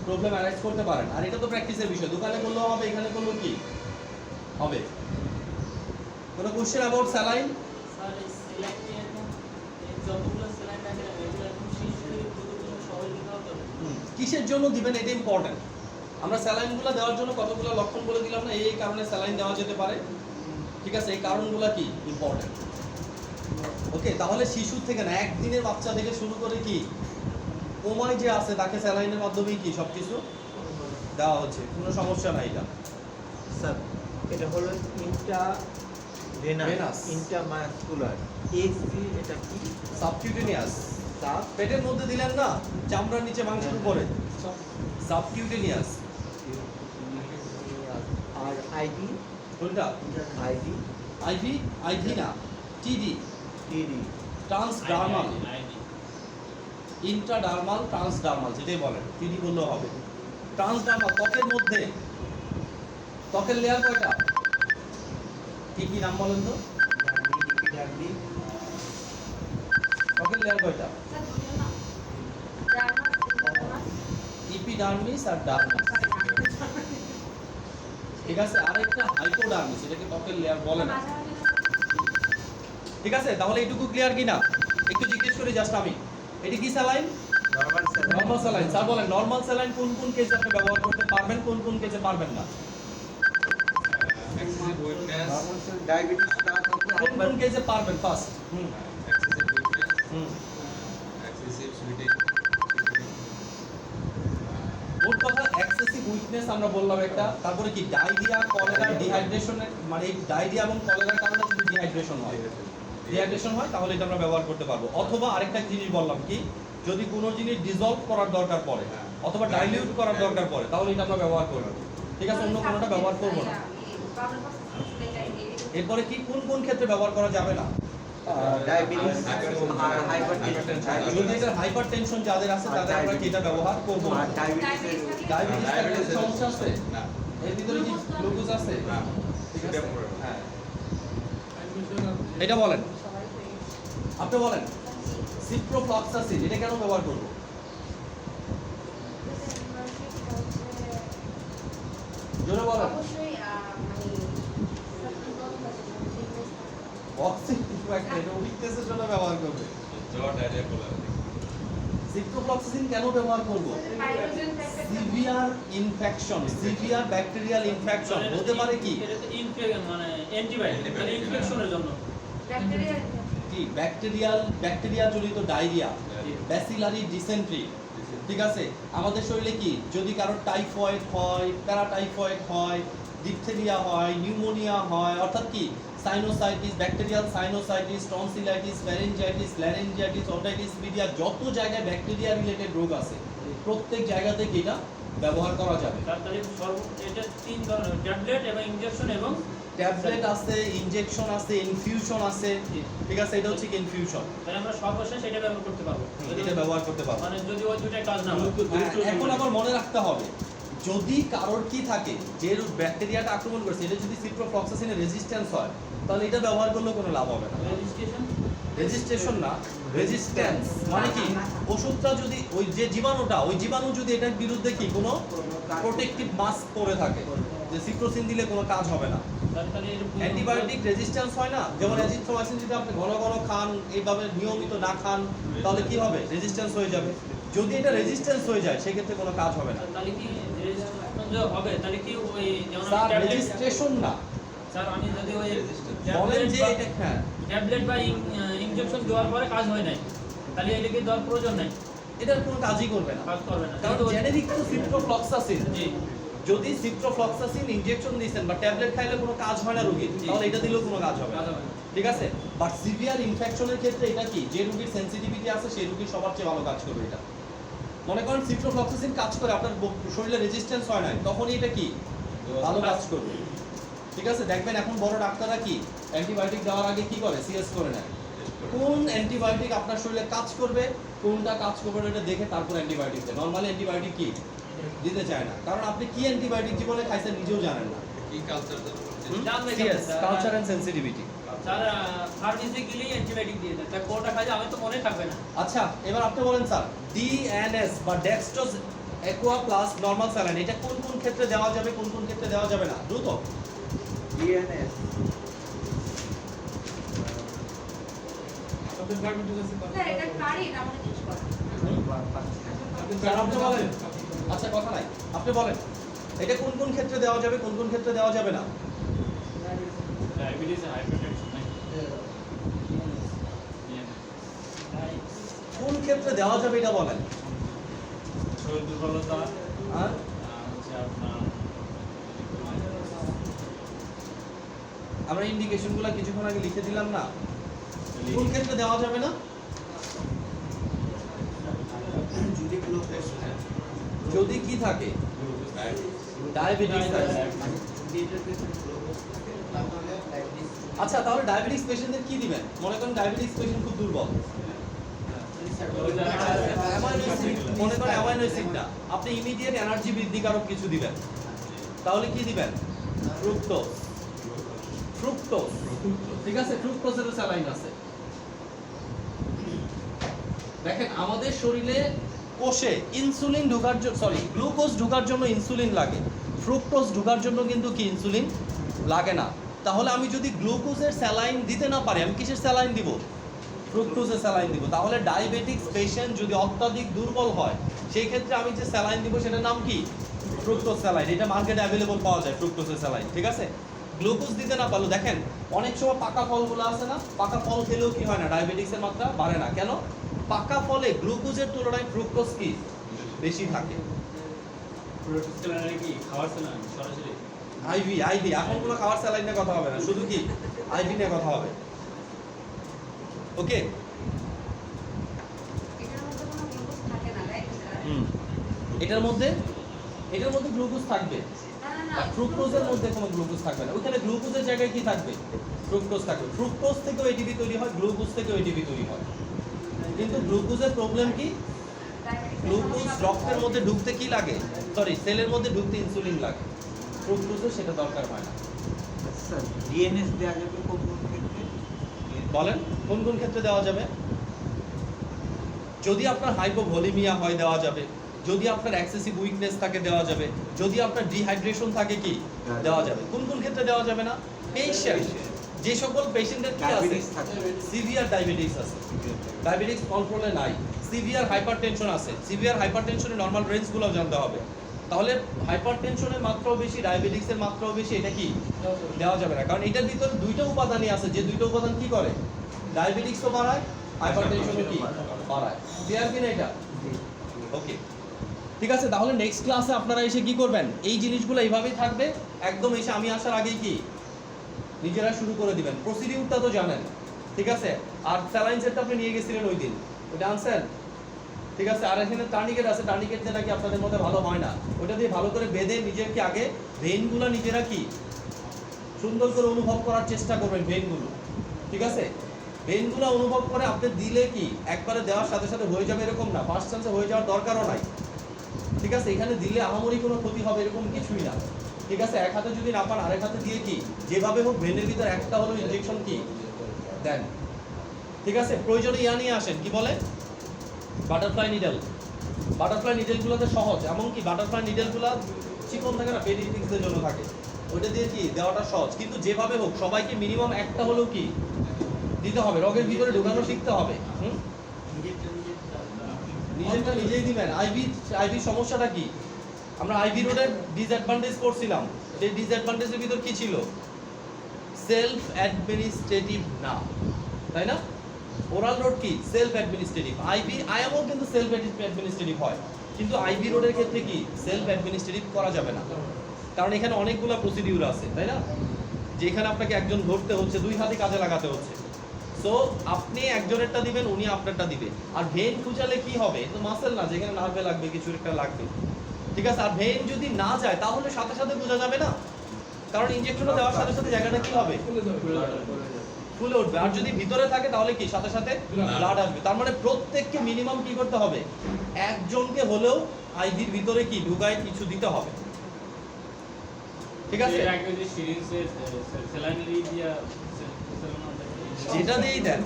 প্রবলেম অ্যারাইজ করতে পারেন। আর এটা তো প্র্যাকটিসের বিষয়, দোকানে করলেও হবে, এখানে করলেও কি হবে। কোনো কোশ্চেন অ্যাবাউট স্যালাইন? কিসের জন্য দিবেন এটা ইম্পর্টেন্ট। আমরা স্যালাইনগুলো দেওয়ার জন্য কতগুলো লক্ষণ বলে দিলাম না, এই কারণে স্যালাইন দেওয়া যেতে পারে। ঠিক আছে, এই কারণগুলো কি ইম্পর্টেন্ট। ওকে, তাহলে শিশু থেকে না, একদিনের বাচ্চা থেকে শুরু করে কি কোমায় যে আছে তাকে স্যালাইনের মাধ্যমেই কি সবকিছু দেওয়া হচ্ছে, কোনো সমস্যা নাই। এটা স্যার এটা হলো Venous. ইন্টারমাসকুলার এসি, এটা কি সাবকিউটেনিয়াস, পেটের মধ্যে দিলেন না, চামড়ার নিচে মাংসের উপরে, সাবকিউটেনিয়াস। আর আইডি, কোনটা? আইডি আইভি, আইভি না, টিডি, টিডি, ট্রান্সডার্মাল, ইন্ট্রাডার্মাল, ট্রান্সডার্মাল যেটাই বলেন, টিডি বললেও হবে। ট্রান্সডার্মাল ত্বকের মধ্যে, ত্বকের লেয়ার কয়টা? কি কি নাম বলেন তো? ত্বকের লেয়ার কয়টা? ইপিডার্মিস আর ডার্মিস। ঠিক আছে, আরেকটা হাইপোডার্মিস, এটাকে ত্বকের লেয়ার বলে না। ঠিক আছে, তাহলে এইটুকু ক্লিয়ার কি না? একটু জিজ্ঞেস করি জাস্ট আমি, এটি কি স্যালাইন? Normal saline. স্যার বলেন নরমাল স্যালাইন কোন কোন কেসে আপনি ব্যবহার করতে পারবেন, কোন কোন কেসে পারবেন না? এক্সেসিভ ওয়েটনেস, ডায়াবেটিস না থাকলে কোন কোন কেসে পারবেন ফার্স্ট? এক্সেসিভ ওয়েটনেস, হুম, এক্সেসিভ সুইটিং, মোট কথা এক্সেসিভ উইকনেস আমরা বললাম একটা, তারপরে কি ডায়রিয়া, কলেরা, ডিহাইড্রেশন, মানে এই ডায়রিয়া এবং কলেরার কারণে যদি ডিহাইড্রেশন হয় তাহলে এটা আমরা ব্যবহার করতে পারবো। অথবা আরেকটা জিনিস বললাম কি, যদি কোনো জিনিস ডিসলভ করার দরকার পড়ে অথবা ডাইলিউট করার দরকার পড়ে তাহলে এটা আমরা ব্যবহার করব। ঠিক আছে, অন্য কোনোটা ব্যবহার করব না। এরপরে কি কোন কোন ক্ষেত্রে ব্যবহার করা যাবে না? ডায়াবেটিস আর হাইপারটেনশন যদি এটা হাইপারটেনশন যাদের আছে তাদের আমরা কি এটা ব্যবহার করব না। আর ডায়াবেটিস ডায়াবেটিস থাকলে সমস্যা আছে, না এর ভিতরে কি গ্লুকোজ আছে? না ঠিক সেটা আছে? পরে হ্যাঁ, Admission আর- এটা বলেন, সবাই পেয়ে আপনি বলেন সিপ্রোফ্লক্সাসিন এটা কেন ব্যবহার করব? জোরে বলেন। অবশ্যই অক্সিজেন এটা উইকনেসের জন্য ব্যবহার করবে। জ্বর ডায়রিয়া কোলা সিপ্রোফ্লক্সাসিন কেন ব্যবহার করব? Hydrogen severe infection, severe bacterial infection হতে পারে কি? এটা তো মানে অ্যান্টিবায়োটিক মানে ইনফেকশনের জন্য ব্যাকটেরিয়া কি ব্যাকটেরিয়া জনিত ডায়রিয়া, ব্যাসিলারি ডিসেন্ট্রি। ঠিক আছে, আমাদের শরীরে কি যদি কারো টাইফয়েড হয়, প্যারাটাইফয়েড হয়, ডিপথেরিয়া হয়, নিউমোনিয়া হয়, অর্থাৎ কি sinusitis, bacterial sinusitis, tonsillitis, pharyngitis, laryngitis, otitis media, যত জায়গায় ব্যাকটেরিয়া রিলেটেড রোগ আছে প্রত্যেক জায়গাতে কি এটা ব্যবহার করা যাবে। তাড়াতাড়ি এটা তিন ধরনের ট্যাবলেট এবং ইনজেকশন এবং ট্যাবলেট আছে, ইনজেকশন আছে, ইনফিউশন আছে। ঠিক আছে, এটা হচ্ছে কি ইনফিউশন, তাহলে আমরা সর্বশেষ এটা ব্যবহার করতে পারবো এটা ব্যবহার করতে পারবো। মানে যদি ওই দুটাই কাজ না হয় হ্যাঁ, এখন আবার মনে রাখতে হবে যদি কারোর কি থাকে যে ব্যাকটেরিয়াটা আক্রমণ করছে এটা যদি সিপ্রোফ্লক্সাসিনের রেজিস্ট্যান্স হয় তাহলে এটা ব্যবহার করলে কোনো লাভ হবে না। রেজিস্ট্রেশন রেজিস্ট্রেশন না, রেজিস্ট্যান্স মানে কি ওষুধটা যদি ওই যে জীবাণুটা ওই জীবাণু যদি এটার বিরুদ্ধে কি কোনো প্রোটেক্টিভ মাস্ক পরে থাকে যে সিপ্রোসিন দিলে কোনো কাজ হবে না। তাহলে এটা অ্যান্টিবায়োটিক রেজিস্ট্যান্স হয় না, যেমন অ্যাজিথ্রোমাইসিন যদি আপনি ঘন ঘন খান, এইভাবে নিয়মিত না খান তাহলে কি হবে? রেজিস্ট্যান্স হয়ে যাবে। যদি এটা রেজিস্ট্যান্স হয়ে যায় সেক্ষেত্রে কোনো কাজ হবে না। তাহলে কি রেজিস্ট্রেশন যে হবে তাহলে কি ওই যেমন স্যার ট্যাবলেট রেজিস্ট্রেশন না, স্যার আমি যদি ওই বলেন যে এটা হ্যাঁ ট্যাবলেট বা ইনজেকশন দেওয়ার পরে কাজ হয় নাই তাহলে এটা কি দেওয়ার প্রয়োজন নাই, এটার কোনো কাজই করবে না, কাজ করবে না কারণ জেনেরিক তো সিপ্রোফ্লক্সাসিন। জি যদি সিপ্রোফ্লক্সাসিন ইনজেকশন দিয়েছেন বা ট্যাবলেট খাইলে কোনো কাজ হয় না রোগীর, তাহলে এটা দিলেও কোনো কাজ হবে না। কাজ হবে না। ঠিক আছে, বাট সিভিয়ার ইনফেকশনের ক্ষেত্রে এটা কি যে রোগীর সেনসিটিভিটি আছে সেই রোগীর সবার চেয়ে ভালো কাজ করবে এটা। মনে করেন সিপ্রোফ্লক্সাসিন কাজ করে আপনার শরীরে রেজিস্ট্যান্স হয় না, তখনই এটা কি ভালো কাজ করবে। ঠিক আছে, দেখবেন এখন বড় ডাক্তাররা কি অ্যান্টিবায়োটিক দেওয়ার আগে কি করে? সিএস করে নেয় কোন অ্যান্টিবায়োটিক আপনার শরীরে কাজ করবে, কোনটা কাজ করবে না এটা দেখে তারপর অ্যান্টিবায়োটিক দেয়। নরমালি অ্যান্টিবায়োটিক কি দিতে চায় না, কারণ আপনি কি অ্যান্টিবায়োটিক জীবনে খাইছেন নিজেও জানেন না। কি কালচার দেবো জানবে কেমন CS sir? Culture and sensitivity. Sir pharmacy গেলেই অ্যান্টিবায়োটিক দিয়ে দেয় তা কোনটা খাই আমি তো মনে থাকবে না। আচ্ছা, এবার আপনি বলেন স্যার ডিএনএস বা dextrose aqua plus normal saline এটা কোন কোন ক্ষেত্রে দেওয়া যাবে, কোন কোন ক্ষেত্রে দেওয়া যাবে না? দ্রুত ডিএনএস তাদের diabetes আছে তাদের- স্যার এটা কারি এটা আমাকে জিজ্ঞেস করেন। তাদের স্যার আপনি diabetes বলেন। আছে। আচ্ছা কথা নাই, আপনি বলেন এটা কোন কোন ক্ষেত্রে দেওয়া যাবে, কোন কোন ক্ষেত্রে দেওয়া যাবে না? ডায়াবেটিস আর হাইপারটেনশন নাই কোন ক্ষেত্রে দেওয়া যাবে এটা বলেন। শরীর দুর্বলতা আর হচ্ছে আপনার আমরা ইন্ডিকেশনগুলো কিছুক্ষণ আগে লিখে দিলাম না, কোন ক্ষেত্রে দেওয়া যাবে না? যদি কি থাকে ডায়াবেটিস থাকে। আচ্ছা, তাহলে ডায়াবেটিস পেশেন্টদের কি দিবেন? মনে করেন ডায়াবেটিস পেশেন্ট খুব দুর্বল, অ্যামাইনো অ্যাসিড, মনে করেন অ্যামাইনো অ্যাসিডটা আপনি ইমিডিয়েট এনার্জি বৃদ্ধিকারক কিছু দিবেন, তাহলে কি দিবেন? ফ্রুক্টোজ। ফ্রুক্টোজ, ঠিক আছে, ফ্রুক্টোজেরও স্যালাইন আছে। দেখেন আমাদের শরীরে কোষে ইনসুলিন ঢোকার জন্য, সরি গ্লুকোজ ঢোকার জন্য ইনসুলিন লাগে, ফ্রুক্টোজ ঢোকার জন্য কিন্তু কি ইনসুলিন লাগে না। তাহলে আমি যদি গ্লুকোজের স্যালাইন দিতে না পারি আমি কিসের স্যালাইন দিব? ফ্রুক্টোজের স্যালাইন দিব। তাহলে ডায়াবেটিক্স পেশেন্ট যদি অত্যাধিক দুর্বল হয় সেই ক্ষেত্রে আমি যে স্যালাইন দিব সেটার নাম কি? Fructose saline. এটা মার্কেটে অ্যাভেলেবল পাওয়া যায় ফ্রুক্টোজের স্যালাইন। ঠিক আছে, গ্লুকোজ দিতে না পারলো, দেখেন অনেক সময় পাকা ফলগুলো আছে না, পাকা ফল খেলেও কি হয় না? ডায়াবেটিক্সের মাত্রা বাড়ে না। কেন? পাকা ফলে গ্লুকোজের তুলনায় ফ্রুক্টোজ কি বেশি থাকে। কি খাওয়ার স্যালাইন সরাসরি আইভি এখন কোনো খাওয়ার স্যালাইন নিয়ে কথা হবে না, শুধু কি আইভি নিয়ে কথা হবে। ওকে, এটার মধ্যে কোনো গ্লুকোজ থাকে না, রাইট স্যার? এটার মধ্যে গ্লুকোজ থাকবে। না না না আর ফ্রুক্টোজের মধ্যে কোনো গ্লুকোজ থাকবে না, ওইখানে গ্লুকোজের জায়গায় কি থাকবে, ফ্রুক্টোজ থাকবে। ফ্রুক্টোজ থেকেও এটিপি তৈরি হয়, গ্লুকোজ থেকেও এটিপি তৈরি হয়। কিন্তু গ্লুকোজের প্রবলেম কি, গ্লুকোজ রক্তের মধ্যে ঢুকতে কি লাগে, সরি সেলের মধ্যে ঢুকতে ইনসুলিন লাগে, ফ্রুক্টোজের সেটা দরকার হয় না। স্যার ডিএনএস দেওয়া যাবে কোন কোন ক্ষেত্রে? বলেন কোন কোন ক্ষেত্রে দেওয়া যাবে? যদি আপনার হাইপোভলিমিয়া হয় দেওয়া যাবে, যদি আপনার এক্সেসিভ উইকনেস থাকে দেওয়া যাবে, যদি আপনার ডিহাইড্রেশন থাকে কি দেওয়া যাবে। কোন কোন ক্ষেত্রে দেওয়া যাবে না? পেশেন্ট, যে সকল পেশেন্টের কি আছে, ডায়াবেটিস থাকে, সিভিয়ার ডায়াবেটিস আছে, ডায়াবেটিস কন্ট্রোলে নাই, সিভিয়ার হাইপারটেনশন আছে, সিভিয়ার হাইপারটেনশনের নরমাল রেঞ্জগুলো জানতে হবে। তাহলে হাইপারটেনশনের মাত্রাও বেশি, ডায়াবেটিক্সের মাত্রাও বেশি, এটা কি দেওয়া যাবে না, কারণ এটার ভিতরে দুইটা উপাদানই আছে, যে দুইটা উপাদান কি করে, ডায়াবেটিক্সও বাড়ায়, হাইপারটেনশনও কি বাড়ায়। ক্লিয়ার কিনা এটা? ওকে, ঠিক আছে। তাহলে নেক্সট ক্লাসে আপনারা এসে কি করবেন, এই জিনিসগুলো এইভাবেই থাকবে, একদম এসে আমি আসার আগেই কি নিজেরা শুরু করে দিবেন। প্রসিডিউরটা তো জানেন, ঠিক আছে। আর স্যালাইন সেটটা আপনি নিয়ে গেছিলেন ওই দিন, ওটা আনছেন, ঠিক আছে। আর এখানে টার্নিকেট আছে, টার্নিকেট দিয়ে নাকি আপনাদের মধ্যে ভালো হয় না, ওটা দিয়ে ভালো করে বেঁধে নিজেকে আগে ভেইনগুলো নিজেরা কি সুন্দর করে অনুভব করার চেষ্টা করবেন, ভেইনগুলো, ঠিক আছে। ভেইনগুলো অনুভব করে আপনি দিলে কি একবারে দেওয়ার সাথে সাথে হয়ে যাবে এরকম না, ফার্স্ট চান্সে হয়ে যাওয়ার দরকারও নাই, ঠিক আছে। এখানে দিলে আহামরি কোনো ক্ষতি হবে এরকম কিছুই না, ঠিক আছে। এক হাতে যদি না পান আরেক হাতে দিয়ে কি যেভাবে হোক ভেনের ভিতর একটা হলো ইনজেকশন কি দেন, ঠিক আছে। প্রয়োজনে ইয়া নিয়ে আসেন, কি বলে বাটারফ্লাই নিডেল। বাটারফ্লাই নিডেলগুলোতে সহজ, এমনকি বাটারফ্লাই নিডেলগুলো চিকন থাকে না, পেডিয়াট্রিক্সের জন্য থাকে, ওইটা দিয়ে কি দেওয়াটা সহজ। কিন্তু যেভাবে হোক সবাইকে মিনিমাম একটা হলেও কি দিতে হবে, রগের ভিতরে ঢোকানো শিখতে হবে। নিজেরটা নিজেই দিবেন। আইভি সমস্যাটা কি, আমরা আইভি রোডের ডিসঅ্যাডভান্টেজ করছিলাম, সেই ডিসঅ্যাডভান্টেজের ভিতর কি ছিল, সেলফ অ্যাডমিনিস্ট্রেটিভ না, তাই না। ওরাল রোড কি সেলফ অ্যাডমিনিস্ট্রেটিভ, আইএমও কিন্তু সেলফ অ্যাডমিনিস্ট্রেটিভ হয়, কিন্তু আইভি রোডের ক্ষেত্রে কি সেলফ অ্যাডমিনিস্ট্রেটিভ করা যাবে না, কারণ এখানে অনেকগুলো প্রসিডিউর আছে, তাই না। যেখানে আপনাকে একজন ধরতে হচ্ছে, দুই হাতে কাজে লাগাতে হচ্ছে। সো আপনি একজনেরটা দিবেন, উনি আপনারটা দিবে। আর ভেন খুঁজালে কি হবে, তো মাসেল না যেখানে নার্ভে লাগবে, কিছু একটা লাগবে, ঠিক আছে। আর ভেন যদি না যায় তাহলে সাথে সাথে বোঝা যাবে না, কারণ ইনজেকশনটা দেওয়ার সাথে সাথে জায়গাটা কি হবে, ফুলে উঠবে। আর যদি ভিতরে থাকে তাহলে কি সাথে সাথে ব্লাড আসবে। তার মানে প্রত্যেককে মিনিমাম কি করতে হবে, একজনকে হলেও আইভির ভিতরে কি ঢুকায় কিছু দিতে হবে, ঠিক আছে। এর আগে যে সিরিঞ্জে স্যালাইন দিয়া যেটা দিয়েই দেন,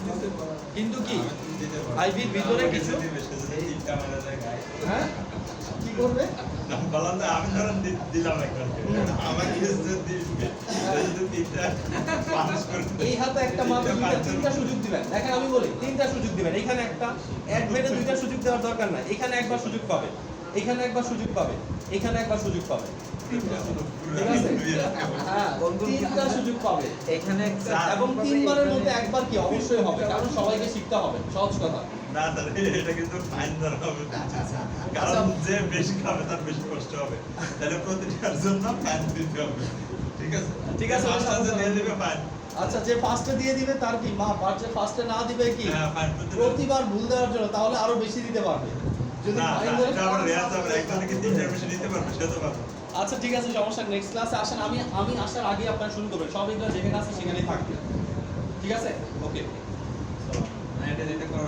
কিন্তু কি আইভির ভিতরে কিছু হ্যাঁ কি করবে, এই হাতে একটা মাত্র তিনটা সুযোগ দিবেন। দেখেন আমি বলি তিনটা সুযোগ দিবেন, এখানে একটা, এক ভেনে দুইটা সুযোগ দেওয়ার দরকার নাই, এখানে একবার সুযোগ পাবে, এখানে একবার সুযোগ পাবে, এখানে একবার সুযোগ পাবে, ঠিক আছে। হ্যাঁ তিনটা সুযোগ পাবে এখানে এবং তিনবারের মধ্যে একবার কি অবশ্যই হবে, কারণ সবাইকে শিখতে হবে, সহজ কথা। না তাহলে এটা কিন্তু ফাইন ধরা হবে, কারণ যে বেশি খাবে তার বেশি কষ্ট হবে, তাহলে প্রতিটার জন্য ফাইন দিতে হবে, ঠিক আছে। ঠিক আছে, ফার্স্টে দিয়ে দিবে ফাইন। আচ্ছা যে ফার্স্টে দিয়ে দিবে তার কি মা, আর যে ফার্স্টে না দিবে কি ফাইন প্রতিবার ভুল দেওয়ার জন্য, তাহলে আরো বেশি দিতে পারবে। যদি না ফাইন ধরে এটা আবার রেয়াজ হবে, একজনে কি তিনটার বেশি নিতে পারবে, সে তো পারবে। আচ্ছা ঠিক আছে, সমস্যা নেক্সট ক্লাসে আসেন, আমি আসার আগে আপনারা শুরু করবেন, সব এগুলো যেখানে আছে সেখানেই থাকবে, ঠিক আছে। ওকে না এটা যেটা করা